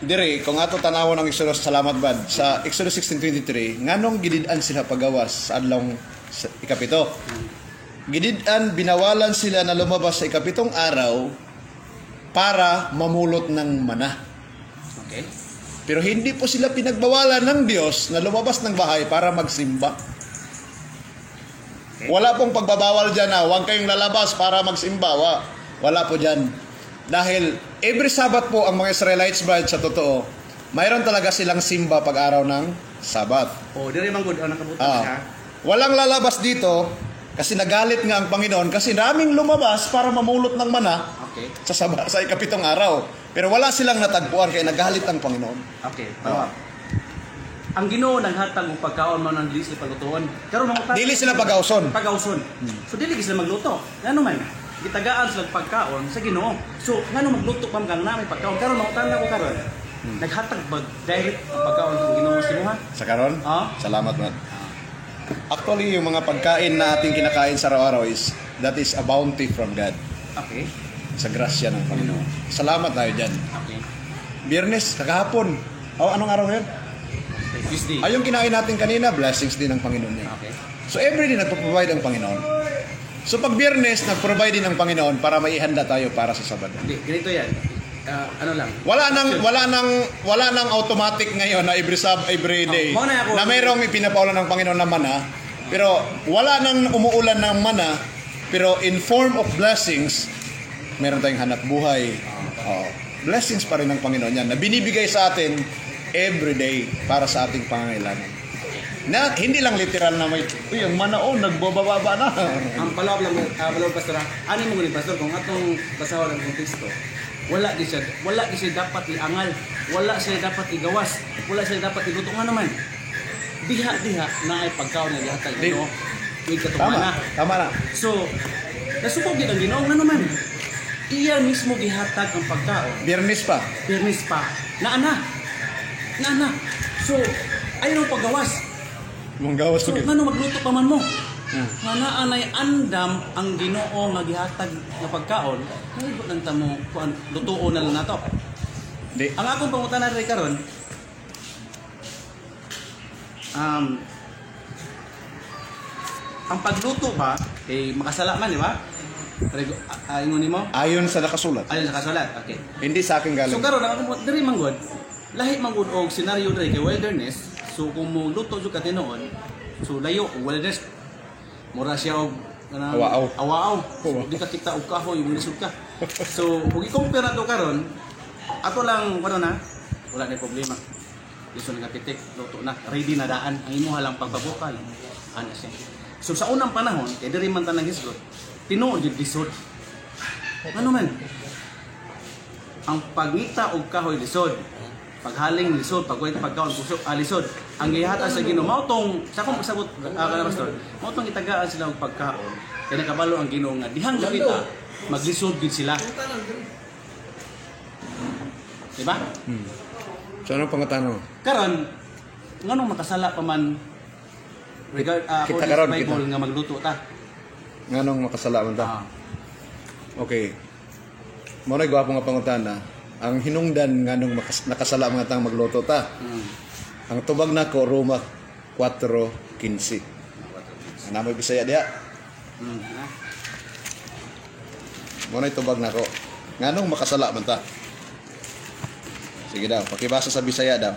S2: Dire, kung ato tanawon ang Exodus, salamat bad. Sa Exodus 16:23, nganong gidid-an sila pagawas sa adlong ikapito? Gidid-an, binawalan sila na lumabas sa ikapitong araw para mamulot ng mana.
S6: Okay.
S2: Pero hindi po sila pinagbawalan ng Diyos na lumabas ng bahay para magsimba. Wala pong pagbabawal dyan na huwag kayong lalabas para magsimba. Wala po dyan. Dahil every Sabat po ang mga Israelites bride sa totoo, mayroon talaga silang simba pag araw ng Sabat.
S6: Oh, dire man gud ang nakabutang siya.
S2: Walang lalabas dito kasi nagalit nga ang Panginoon kasi daming lumabas para mamulot ng mana
S6: Okay.
S2: sa ikapitong araw. Pero wala silang natagpuan kaya nagalit ang Panginoon.
S6: Okay. Ang Ginoo naghatag og pagkaon man ang dili sila paglutuon. Karon mga
S2: Dili sila pagawson.
S6: So dili sila magluto. Ngano man? Gitagaan sila pagkaon sa Ginoo. So ngano magluto pa man na may pagkaon. Karon mga tanda ko karon. Naghatag ba direct ang pagkaon sa Ginoo sa imuha?
S2: Sa karon? Salamat man. Actually, yung mga pagkain na ating kinakain sa araw-araw that is a bounty from God.
S6: Okay.
S2: Sa grasya ng Panginoon. Salamat tayo dyan.
S6: Okay.
S2: Biyernes, kagahapon. Anong araw ngayon?
S6: Tuesday.
S2: Ay, yung kinain natin kanina, blessings din ng Panginoon yan.
S6: Okay.
S2: So, everyday nagpo-provide ang Panginoon. So, pag Biyernes, nag-provide din ang Panginoon para maihanda tayo para sa Sabado.
S6: Hindi, ganito yan. Ano lang.
S2: Wala nang automatic ngayon na every day na mayroong ipinapaulan ng Panginoon na mana. Pero wala nang umuulan ng mana, pero in form of blessings, meron tayong hanap buhay. Blessings pa rin ng Panginoon yan na binibigay sa atin every day para sa ating pangangailangan. Na hindi lang literal na may ang mana nagbababa na.
S6: Ang palawag lang pastor. Ano mo ni pastor kung atong basahon ang konteksto? Wala di siya dapat iangal, wala siya dapat igawas, wala siya dapat iluto nga naman. Diha na ay pagkaon na dihatag ito.
S2: Tama na.
S6: So, nasubok din ang Ginoo nga naman. Iya mismo gihatag ang pagkaon.
S2: Biyernes pa.
S6: Naana. So, ayaw paggawas.
S2: Manggawas
S6: So, ngano magluto pa man mo? Nga naanay andam ang Ginoo nga gihatag nga pagkaon, nalibot lang tamo kuan lutuon na lang nato.
S2: Di.
S6: Ang akong pangutana rin karon, ang pagluto ba makasala man, di ba? Ingon nimo?
S2: Ayon sa nakasulat.
S6: Ayon sa kasulat. Okay.
S2: Hindi sa akin galing.
S6: So karon ang akong diri manggod, lahi manggod og senaryo diri kay wilderness. So kung mo luto jud ka tinuon, so layo kung wala des mura siya og
S2: Awaaw.
S6: Awaaw. So, di ka kita og kahoy yung lisod ka. So kung i-compare nato karon, ato lang wala na problema. Lisod nga pitik, luto na, ready na daan ang imuha lang pagbabukay. Ana siya. So sa unang panahon, kay diri man tanang hisgot, tinuod jud lisod. Ano man? Ang pagngita og kahoy lisod, paghaling lisod, pagkaon kusog lisod. Ang gihata sa Ginoo mao tong sa akong pagsabot kana pastor, mao tong itagaan sila og pagkaon. Kaya nakabalo ang Ginoo nga dihang kita maglisod gid sila. Diba?
S2: So anong pangatano?
S6: Karon nganong makasala pa man regard
S2: Kita karon,
S6: Bible nga magluto ta.
S2: Nganong makasala man ta? Okay. Mo na gwapo nga pangutana. Ang hinungdan nganong nakasala mga tang magluto ta. Ang tubag nako Roma 4:15. Ano mo Bisaya diha? Mo na tubag nako. Nganong makasala man ta? Sige daw, pakibasa sa Bisaya daw.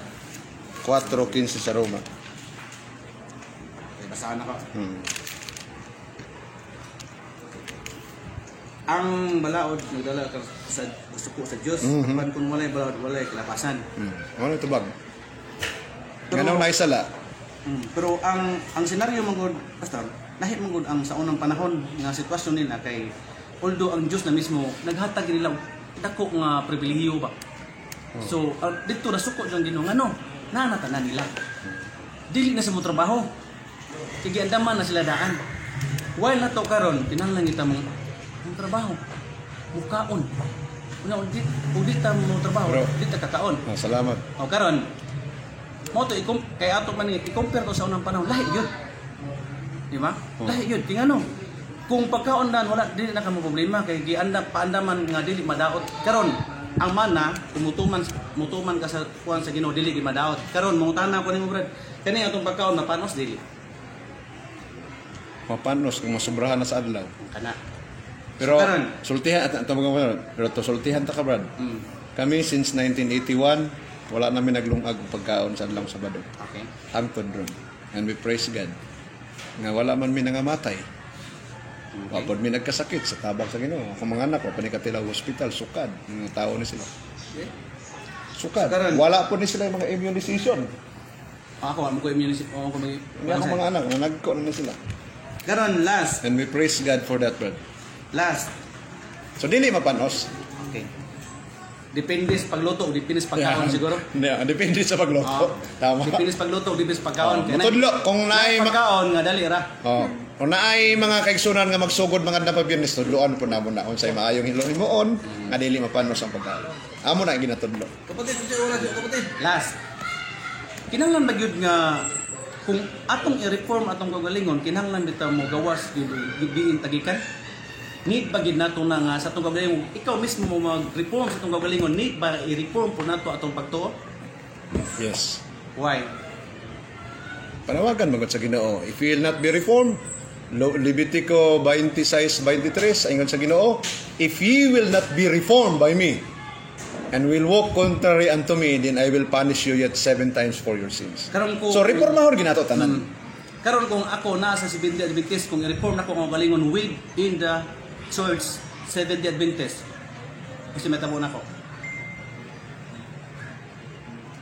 S2: 4:15 sa Roma.
S6: Okay, basahan ako. Ang balaod nagdala ka sa suko sa Dios, man kung walay balaod walay kalapasan.
S2: Ano tubag? Nganong naisala?
S6: Pero ang senaryo mangod pastor, lahi mangod ang sa unang panahon nga sitwasyon nila kay although ang Dios na mismo naghatag nila og dako nga pribilehiyo ba. So dito na suko jang Ginoo ngano nanatanan nila. Dili na sa mo trabaho. Kaya andaman na sila daan. While nato karon kinahanglan kita mong trabaho. Mukaon. Una udi ta mo trabaho, di ta kakaon.
S2: Salamat.
S6: O karon mo to kay ato man i-compare to sa unang panahon lahi gyud. Di ba? Lahi gyud tingano. Kung pagkaon dan wala dili na kamo problema kay paandaman nga dili madaot. Karon ang mana mutuman ka sa kuan sa Ginoo dili gi madaot. Karon mangutana ko nimo brad. Kani atong pagkaon mapanos dili.
S2: Mapanos kung masobrahan na sa adlaw.
S6: Kana.
S2: Pero
S6: Karon.
S2: sultihan at pero to sultihan ta ka brad. Kami since 1981 wala namin naglungag og pagkaon sa adlaw Sabado.
S6: Okay.
S2: Hangtod ron. And we praise God. Nga wala man mi nangamatay. Wapod mi nagkasakit sa tabang sa Ginoo. Ako mga anak ko panikatila hospital sukad. Mga tao ni sila. Sukad.
S6: Karon.
S2: Wala po ni sila yung mga immunization.
S6: Ako mo ko immunity ko may
S2: Nga ako mga anak nagko na sila.
S6: Karon last.
S2: And we praise God for that brad.
S6: Last.
S2: So dili mapanos.
S6: Okay. Depende sa pagluto, depende sa pagkaon siguro.
S2: Hindi, depende sa pagluto. Tama.
S6: Depende sa pagluto, depende sa pagkaon.
S2: Matudlo kung naay
S6: pagkaon nga dali ra.
S2: kung naay mga kaigsunan nga magsugod mga napabiyernes tudloan po namo na unsay maayong hilo himuon nga dili mapanos ang pagkaon. Amo na ginatudlo.
S3: Kapatid, sa oras dito, kapatid.
S6: Last. Kinahanglan ba gyud nga kung atong i-reform atong kagalingon, kinahanglan bitaw mo gawas gyud diin tagikan. Need ba gid nato na nga sa atong kagalingon, ikaw mismo mo mag-reform sa atong kagalingon, need ba i-reform po nato atong pagtuo?
S2: Yes.
S6: Why?
S2: Panawagan magod sa Ginoo. If you will not be reformed, Levitico 26:23 ingon sa Ginoo, if ye will not be reformed by me and will walk contrary unto me, then I will punish you yet 7 times for your sins.
S6: Karon ko
S2: So reformahon ginato tanan.
S6: Karon kung ako nasa si Seventh-day Adventist, kung i-reform na ko ang galingon within the church Seventh-day Adventist, kasi metabo na ko.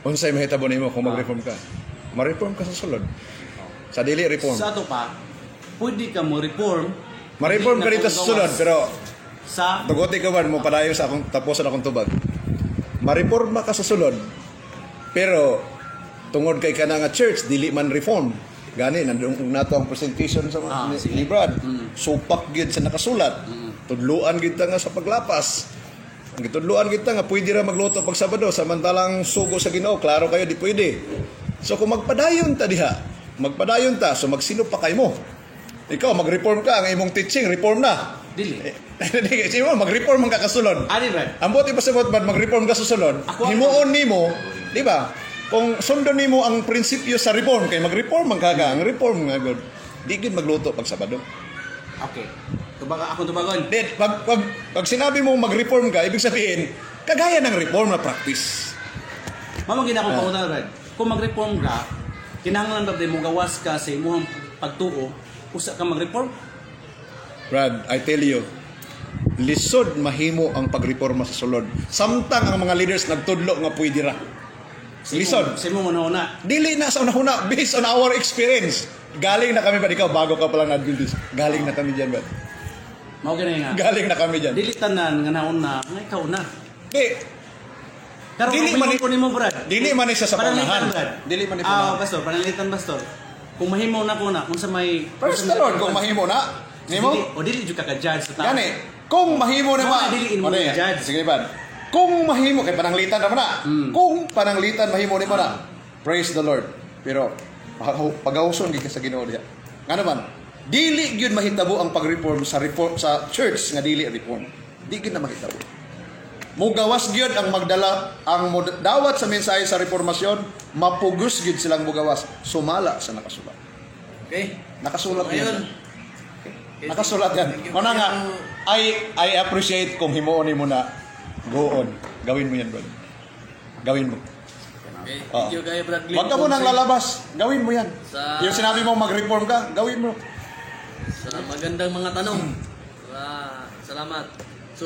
S2: Unsay mahitabo nimo kung mag-reform ka? Ma-reform ka sa sulod. Sa dili reform.
S6: Sa ato pa, pwede ka mo reform.
S2: Ma-reform ka dito sa sulod, pero
S6: sa
S2: tuguti ka man mo padayon sa akong tapusan akong tubag. Ma-reforma ka sa sulod, pero tungod kay kana nga church dili man reform. Gani nandung nato ang presentation sa ni Brad. Supak gyud sa nakasulat. Tudluan gyud ta nga sa paglapas. Ang gitudluan kita nga pwede ra magluto pag Sabado samantalang sugo sa Ginoo, klaro kayo di pwede. So kung magpadayon ta diha, magpadayon ta, so magsino pa kay mo. Ikaw mag-reform ka, ang imong teaching reform na.
S6: dili.
S2: Sige mo, mag-reform ang kakasulod.
S6: Ani Brad.
S2: Ang buti pa sa bot mag-reform ka sa sulod. Himuon nimo, di ba? Kung sundon nimo ang prinsipyo sa reform, kay mag-reform ang kaga, ang reform nga good. Di gid magluto pag Sabado.
S6: Okay. Kumbaga ako tubagon.
S2: Then, pag sinabi mo mag-reform ka, ibig sabihin, kagaya ng reform na practice.
S6: Mamagin ako pangutan Brad. Kung mag-reform ka, kinahanglan ba mo gawas ka sa imong pagtuo usa ka mag-reform?
S2: Brad, I tell you, lisod mahimo ang pagreforma sa sulod. Samtang ang mga leaders nagtudlo nga pwede ra. Lisod.
S6: Sa imong una-una.
S2: Dili na sa unahuna based on our experience. Galing na kami ba ikaw bago ka pa lang na-Adventist. Galing na kami diyan, Brad.
S6: Mao gani nga.
S2: Galing na kami diyan.
S6: Dili tanan nga nauna, nga ikaw na.
S2: Di,
S6: Pero
S2: Dili
S6: kung
S2: man-
S6: ko nimo Brad.
S2: dili man isa sa
S6: Panalitan,
S2: panahan.
S6: Brad.
S2: Dili man ni
S6: Ah,
S2: panahan.
S6: pastor, panalitan pastor. Kung mahimo na ko na unsa may
S2: First the Lord, kung mahimo na. Nimo?
S6: o dili jud ka judge sa tao.
S2: Gani, kung mahimo na ba?
S6: Kung dili mo
S2: Ano
S6: i-judge.
S2: yan? Sige ba? Kung mahimo kay pananglitan naman na. Kung pananglitan mahimo ni mo na. Praise the Lord. Pero pag-auson gid ka sa Ginoo diha. Nga naman, dili gyud mahitabo ang pag-reform sa church nga dili reform. Di gyud na mahitabo. Mugawas gyud ang magdala ang dawat sa mensahe sa reformasyon, mapugos gyud silang mugawas sumala sa nakasulat.
S3: Okay?
S2: Nakasulat
S3: Ngayon,
S2: yan. Nakasulat yan. Mana nga, I appreciate kung himuon mo na go on. Gawin mo yan, brother. Gawin mo.
S3: okay.
S2: Oh.
S3: Thank you kay Brad Glenn
S2: Huwag ka mo nang
S3: Ponce
S2: lalabas. Gawin mo yan.
S3: Sa-
S2: Yung sinabi mo mag-reform ka, gawin mo.
S3: sa magandang mga tanong. Salamat. So,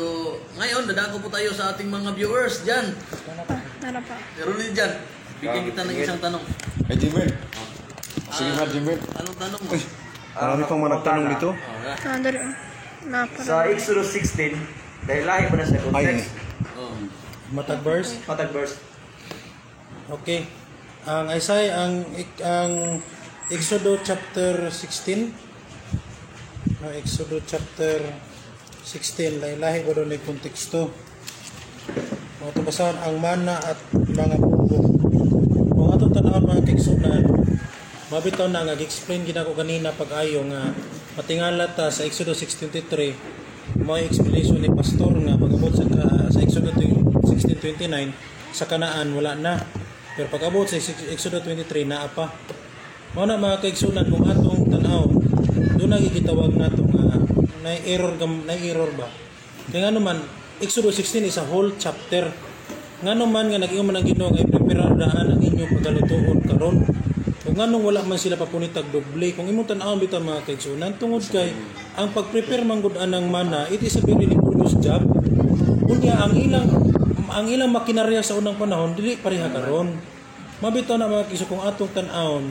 S3: ngayon, dadako po tayo sa ating mga viewers dyan.
S5: Nara pa.
S3: Pero ulit dyan, bigyan kita ng isang tanong.
S2: Eh, Jimel. Sige nga, Jimel.
S3: Anong tanong mo?
S2: Marami pang mga nagtanong dito.
S5: Dari. Napa.
S7: Sa Exodus 16, dahil lahi mo na sa context,
S3: Oh.
S1: Matag verse.
S7: patag verse.
S1: Okay. Ang Isaiah ang Exodo chapter 16. No, Exodo chapter 16 lahi ko doon yung konteksto. Mga tubasan ang mana at mga bubo. Kung atong tanawon mga kaigsunan, mabitaw na nga gi-explain gid ako kanina pag-ayo nga matingala ta sa Exodo 6:23 may explanation ni pastor nga pag-abot sa Exodo 16:29 sa Kanaan wala na. Pero pag-abot sa Exodo 23 naa pa. Mao na mga kaigsunan kung atong tan-aw doon na gigitawag nato nga na error ba. Kaya nga naman Exodo 16 is a whole chapter. Nga naman nga nag-ingon man ang Ginoo nga i-prepare daan ang inyong pagalutoon karon. Kung nganong wala man sila papunitag doble, kung imong tan-awon bitaw mga kaigsunan tungod kay ang pag-prepare man gud anang mana, it is a very laborious job. Unya ang ilang makinarya sa unang panahon dili pareha karon. Mabitaw na mga kaigsunan kung atong tan-awon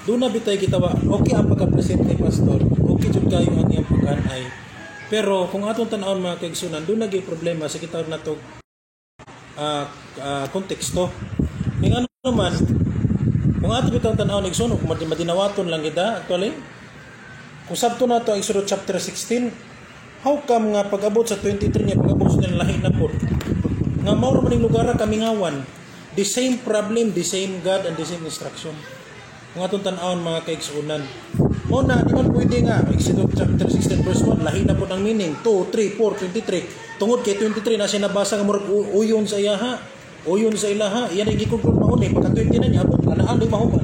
S1: doon na bitay gitawa, okay ang pagka-present ni pastor, okay jud kayo ang iyang pagkanay. Pero kung atong tan-awon mga kaigsunan, doon nagay problema sa kitawag nato konteksto. Ning ano naman, kung ato bitang tan-awon igsunog, madinawaton lang kita actually. Kung sabto na to Exodus chapter 16, how come nga pag-abot sa 23 niya pag-abot sa lahi na pod. Nga mao ra maning lugar kamingawan. The same problem, the same God and the same instruction. Kung atong tan-awon mga kaigsunan. Mao na di man pwede nga Exodus chapter 16 verse 1 lahi na pod ang meaning 2, 3, 4, 23. Tungod kay 23 na siya nabasa nga murag uyon sa iya ha. Uyon sa ilaha, iyan ang gikontrol mao ni pagka 29 niya abot anaan di mahuman.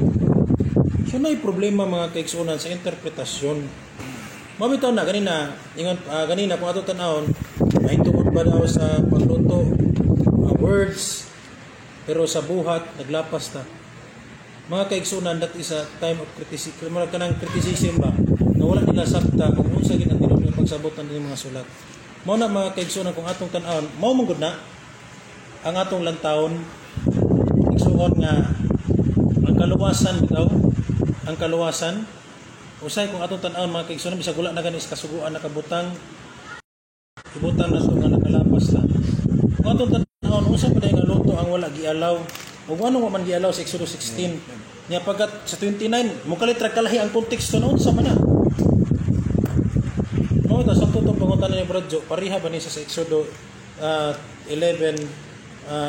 S1: So na problema mga kaigsunan sa interpretasyon. Mabitaw na ganina, ingon ganina kung atong tan-awon, mahitungod ba daw sa pagluto words pero sa buhat naglapas ta. Mga kaigsunan, that is a time of criticism. Mura ka ng criticism ba? Na wala nila sabta kung unsa gid ang tinuod nga pagsabot ng mga sulat. Mao na mga kaigsunan kung atong tan-awon, mao man gud na ang atong lantawon igsuon nga ang kaluwasan bitaw, ang kaluwasan usay kung atong tan-awon mga kaigsunan bisag wala na ganis kasuguan nakabutang ibutang nato nga nakalapas lang. Kung atong tan-awon unsa pa nga luto ang wala gialaw ug anong wa man gialaw sa Exodus 16 nya pagkat sa 29 mo kalitra kalahi ang konteksto noon sa mana. No, ta sa tutong pangutan ni Bradjo pariha ba ni sa Exodus 11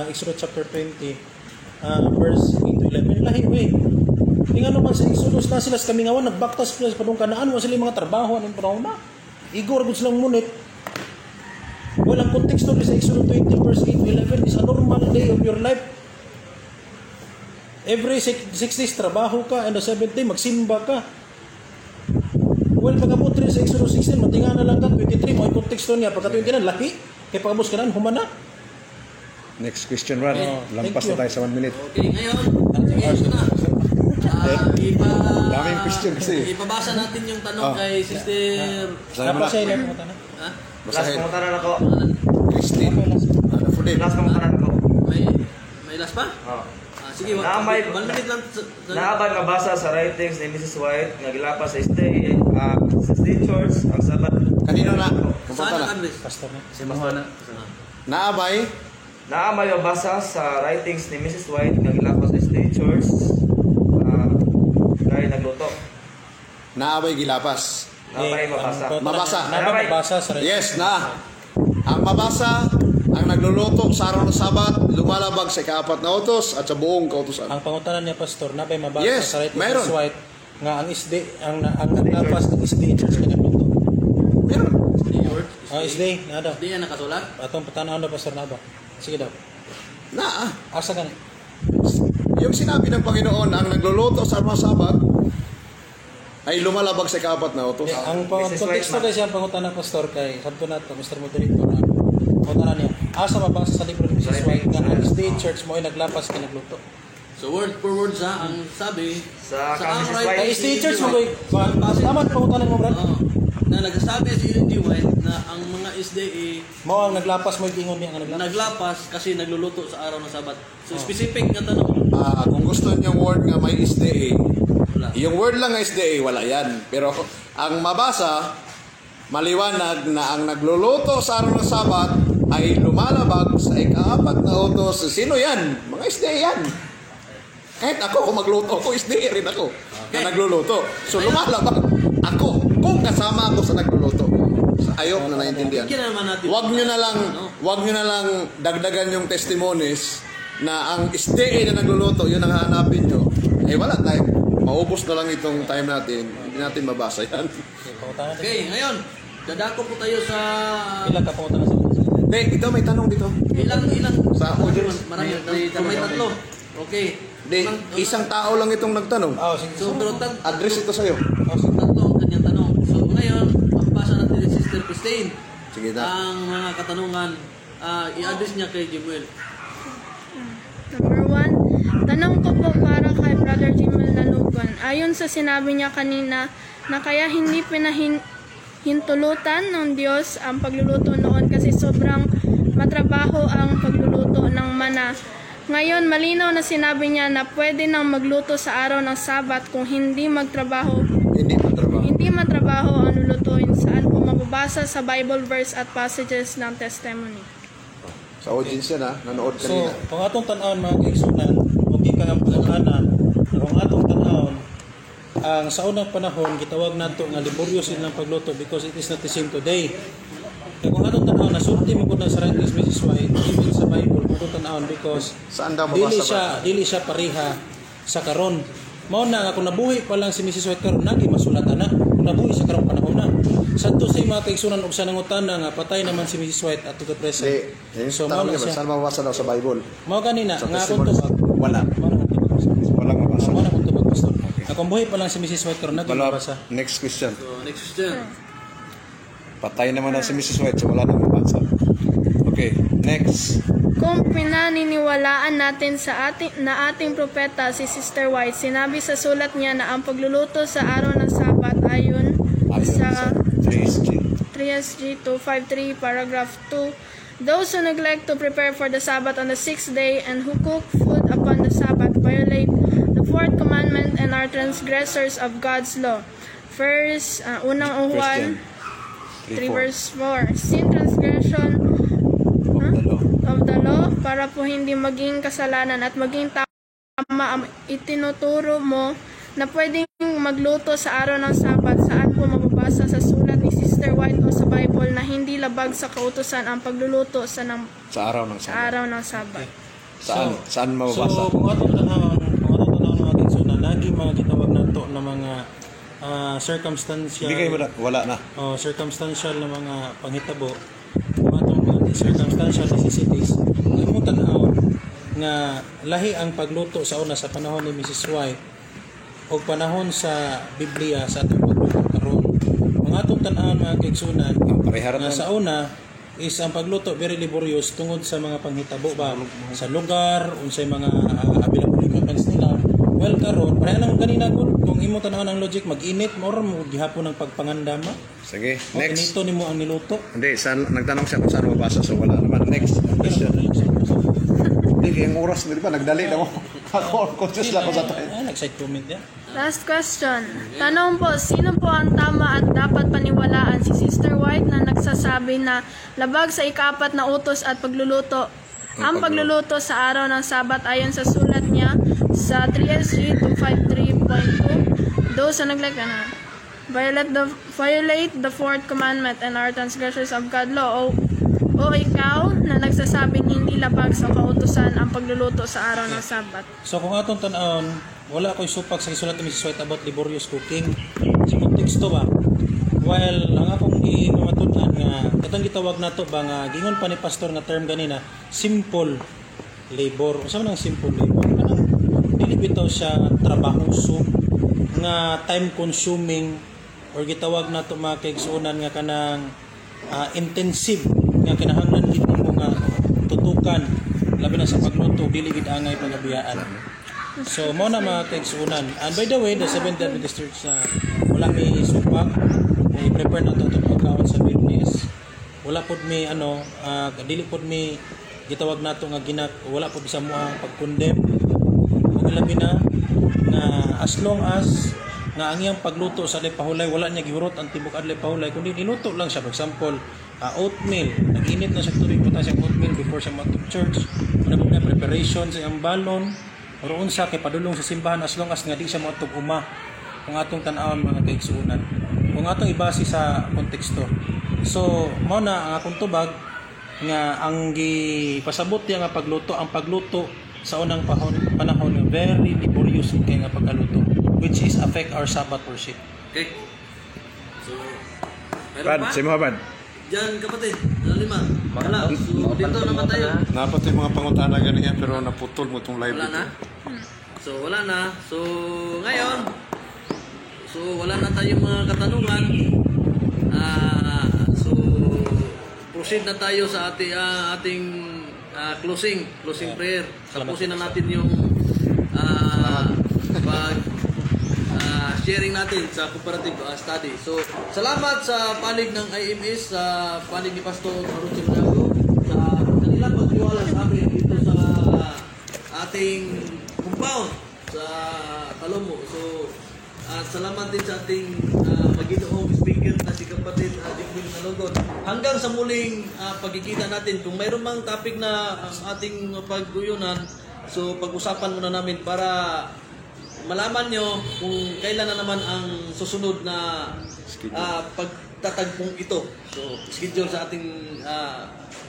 S1: Exodus chapter 20 verse 8 to 11 lahi way. Tingano man sa Exodus na sila sa kamingawan nagbaktas sila sa padung Kanaan wa sila mga trabaho aning panahon na. Igor gud silang munit. Walang konteksto sa Exodus 20 verse 8 to 11 is a normal day of your life. Every 6 days trabaho ka and the 7th day magsimba ka. Well, pag-abot rin sa Exodus 16, matinga na lang ka, 23, may konteksto niya. Pagka 29, laki. Kaya pag-abot ka na, humana.
S2: Next question, Rod.
S1: Okay,
S2: Lampas
S1: thank
S2: na tayo sa 1 minute.
S3: Okay, ngayon, sige, ito na.
S2: Daming question kasi.
S3: Ipabasa natin yung tanong kay Sister...
S2: Basahin mo na.
S1: Siya ilang mga tanong.
S3: Ha?
S7: Last
S2: Basahin.
S7: pangutanan ako.
S2: Christine. Ano po din?
S7: Last pangutanan ako.
S3: May last pa?
S7: Oh.
S3: Sige,
S7: Naamay-
S3: 1 minute lang.
S7: Naabay mabasa sa writings ni Mrs. White nga gilapas sa State Church ang Sabat.
S2: Kanino na?
S3: Saan
S2: Pupunta
S3: ang
S2: na.
S3: address?
S1: Pastor na.
S3: Si Mahona.
S2: Naabay.
S7: Naamay mabasa sa writings ni Mrs. White nga gilapas sa State Church kay nagluto.
S2: Naabay gilapas.
S7: Naamay mabasa.
S2: Mabasa.
S1: Mabasa sa
S2: Yes, na. Ang mabasa, ang nagluluto sa araw ng Sabat, lumalabag sa ikaapat na utos at sa buong kautusan.
S1: Ang pangutanan niya pastor, nabay mabasa
S2: Yes,
S1: sa right
S2: meron.
S1: White nga ang isde ang naglapas ng isde church kanya luto.
S2: Meron.
S1: Ah, isde na daw.
S3: Di yan nakasulat?
S1: Atong patanawon daw pastor na ba? Sige daw.
S2: Na.
S1: Asa gani?
S2: Yung sinabi ng Panginoon, ang nagluluto sa araw ng Sabat, ay lumalabag sa ikaapat na utos.
S1: Ang
S7: Mrs.
S1: konteksto
S7: White,
S1: kay siya pangutanan pastor kay sabto nato Mr. Moderator. Pangutanan niya. Asa mabasa sa libro ni Mrs. White nga ang isde church mo ay naglapas kay nagluto.
S3: So word for word ang sabi
S7: Sa
S3: ang
S7: Mrs.
S3: right
S7: White.
S1: Kay isde church mo koy tama pangutanan mo brad.
S3: na nagsasabi si Ellen G. White na ang mga SDA
S1: Mao ang naglapas mo gingon niya ang naglapas.
S3: naglapas kasi nagluluto sa araw ng Sabat. So specific nga tanong.
S2: Kung gusto niyo word nga may SDA,
S3: Wala.
S2: yung word lang nga SDA, wala yan. Pero ang mabasa, maliwanag na ang nagluluto sa araw ng Sabat ay lumalabag sa ikaapat na utos. Sino yan? Mga SDA yan. Kahit ako, kung magluto ako, SDA rin ako na nagluluto. So lumalabag ako kung kasama ako sa nagluluto. Ayok na naintindihan.
S3: Bigyan naman natin.
S2: Wag nyo na lang dagdagan yung testimonies na ang SDA na nagluluto, yun ang hahanapin nyo. Eh wala time. Maubos na lang itong time natin. Hindi natin mabasa yan.
S1: Pangutanan.
S3: Okay, ngayon, dadako po tayo sa
S1: Ilan ka pangutanan sa
S2: Hey, ikaw may tanong dito.
S3: ilang
S2: Sa audience.
S3: marami may tatlo. Okay.
S2: Di, isang tao lang itong nagtanong.
S1: Oh, sige.
S3: So pero
S2: Address ito sa'yo.
S3: tatlo ang kanyang tanong. So ngayon, pagpasa natin ni Sister Christine.
S2: Sige na.
S3: Ang mga katanungan i-address niya kay Jimuel.
S5: Number 1, tanong ko po para kay Brother Jimel Lanugan. Ayon sa sinabi niya kanina na kaya hindi pinahintulutan ng Diyos ang pagluluto noon kasi sobrang matrabaho ang pagluluto ng mana. Ngayon, malinaw na sinabi niya na pwede nang magluto sa araw ng Sabat kung hindi magtrabaho. Hindi matrabaho ang lulutuin. Saan po mababasa sa Bible verse at passages ng testimony?
S2: Sa audience yan ha. Nanood
S1: So,
S2: kanina.
S1: kung atong tan-awon mga kaigsunan, okay ka ang pagkakanan, kung atong tan-awon, ang sa unang panahon, gitawag nato nga laborious ilang pagluto because it is not the same today. Kaya kung atong tan-awon, nasulti mo po na sa writings Mrs. White, even sa Bible, kung atong tan-awon because
S2: Saan daw mabasa ba?
S1: dili siya pareha sa karon. Mao na nga kung nabuhi pa lang si Mrs. White karon nagi masulatan na. Kung nabuhi sa karong panahon na. Sadto sa mga kaigsunan og sa nangutana nga patay naman si Mrs. White at the present.
S2: Hindi.
S1: So,
S2: Tanong
S1: mao
S2: niya
S1: na
S2: ba?
S1: siya.
S2: Saan mabasa daw sa Bible?
S1: Mao ganina
S2: Sa
S1: nga akong
S2: testimonies?
S1: tubag.
S2: Wala.
S1: Mao na akong tubag.
S2: Walang mabasa.
S1: Mao na akong tubag pastor. Kung buhi pa lang si Mrs. White karon nagi
S2: Wala.
S1: mabasa.
S2: Next question.
S3: So next question.
S2: Patay naman na si Mrs. White, so wala nang mabasa. Okay, next.
S5: Kung pinaniniwalaan natin sa ating propeta si Sister White, sinabi sa sulat niya na ang pagluluto sa araw ng Sabat ayon sa 3SG 253 paragraph 2, those who neglect to prepare for the Sabbath on the 6th day and who cook food upon the Sabbath violate the 4th commandment and are transgressors of God's law. First, unang Juan 3 verse 4, sin transgression of the law para po hindi maging kasalanan at maging tama ang itinuturo mo na pwedeng magluto sa araw ng Sabat. Saan po mababasa sa sulat ni Sister White o sa Bible na hindi labag sa kautusan ang pagluluto sa
S2: Sa araw ng Sabat.
S5: araw ng Sabat?
S2: Saan mababasa?
S1: So, kung atong tanawon mga kaigsunan, nagi mga gitawag nato na mga circumstantial.
S2: Hindi kayo wala na.
S1: Circumstantial na mga panghitabo. Kung atong mga circumstantial necessities, imong tan-aw nga lahi ang pagluto sa una sa panahon ni Mrs. White o panahon sa Biblia sa atong pagluto karon. Mga atong tan-aw mga kaigsunan,
S2: Pareharan
S1: nga
S2: na.
S1: sa una is ang pagluto very laborious tungod sa mga panghitabo ba sa lugar unsay mga available equipments nila Well karon, pareha lang kanina gud kung imo tan-aw ng logic mag-init more mo gihapon ng pagpangandama.
S2: Sige,
S1: O
S2: next.
S1: inito nimo ang niluto.
S2: Hindi, nagtanong siya kung saan mabasa, so wala naman. Next question. Hindi, yung oras, di ba? Nagdali na mo. Ako, conscious lang ako sa time.
S1: Nag-side comment ya.
S5: Last question. Tanong po, sino po ang tama at dapat paniwalaan? Si Sister White na nagsasabi na labag sa ika-4 na utos at pagluluto. Ang pagluluto sa araw ng Sabat ayon sa sulat niya sa 3SG 253.2. Those na violate the fourth commandment and are transgressors of God law. O ikaw na nagsasabing hindi labag sa kautusan ang pagluluto sa araw ng Sabat.
S1: So kung atong tan-awon, wala ko'y supak sa isulat ni Mrs. White about laborious cooking. Sa konteksto ba? While ang akong gimatunan nga katong gitawag nato ba nga gingon pa ni pastor nga term ganina, simple labor. Unsa man ang simple labor? Kanang dili bitaw siya trabahoso nga time consuming or gitawag nato mga kaigsuonan nga kanang intensive nga kinahanglan gid mo nga tutukan labi na sa pagluto dili gid angay pagabiyaan. So mo na mga kaigsuonan. And by the way, the Seventh-day Adventist Church wala may supak. I-prepare na ito pagkaon sa business. Wala pod may dili pod may gitawag nato nga wala pod sa mga pag-condemn. Ug labi na nga as long as nga ang iyang pagluto sa adlay pahulay wala niya gihurot ang tibok adlay pahulay kundi niluto lang siya. For example, oatmeal, nag-init na siya tubig puta siya oatmeal before siya mag church. Ano na preparation sa iyang balon or unsa kay padulong sa simbahan as long as nga di siya moatog uma. Kung atong tan-awon mga kaigsuonan. Kung atong ibase sa konteksto. So, mao na ang akong tubag nga ang gipasabot niya nga pagluto, ang pagluto sa unang panahon very laborious kay nga pagkaluto which is affect our Sabbath worship.
S3: Okay. So, meron
S2: Bad,
S3: pa?
S2: si Muhammad.
S3: Diyan kapatid, lima. Wala. So, dito naman tayo.
S2: Dapat yung mga pangutana ganyan pero naputol mo itong live
S3: Wala na? So, wala na. So, ngayon, wala na tayong mga katanungan. So, proceed na tayo sa ating closing prayer. Tapusin na natin yung sharing natin sa cooperative study. So, salamat sa panig ng IMS, sa panig ni Pastor Marucho Nago, sa kanilang pagtiwala sa amin dito sa ating compound sa Talomo. So, salamat din sa ating maginoong speaker na si kapatid Jimmy Nalogon. Hanggang sa muling pagkikita natin, kung mayroon mang topic na ang ating paguyunan, so pag-usapan muna namin para malaman nyo kung kailan na naman ang susunod na pagtatagpong ito. So, schedule sa ating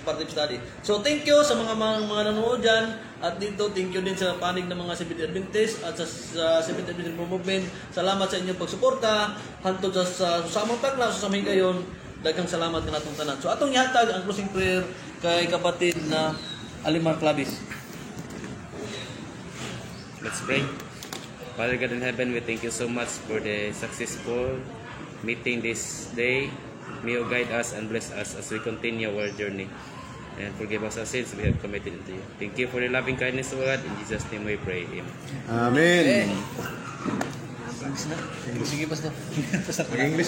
S3: cooperative study. So, thank you sa mga nanonood dyan. At dito, thank you din sa panig ng mga Seventh-day Adventist at sa Seventh-day Adventist Movement. Salamat sa inyong pagsuporta. Hantod sa susamang tagla, susamang gayon. Daghang salamat ka natong tanan. So, atong ihatag ang closing prayer kay kapatid na Alimar Clavis.
S4: Let's pray. Father God in heaven, we thank you so much for the successful meeting this day. May you guide us and bless us as we continue our journey. And forgive us our sins we have committed into you. Thank you for your loving kindness, O God. In Jesus' name we pray. Amen.
S2: Amen.
S3: Sige, Pastor.
S2: English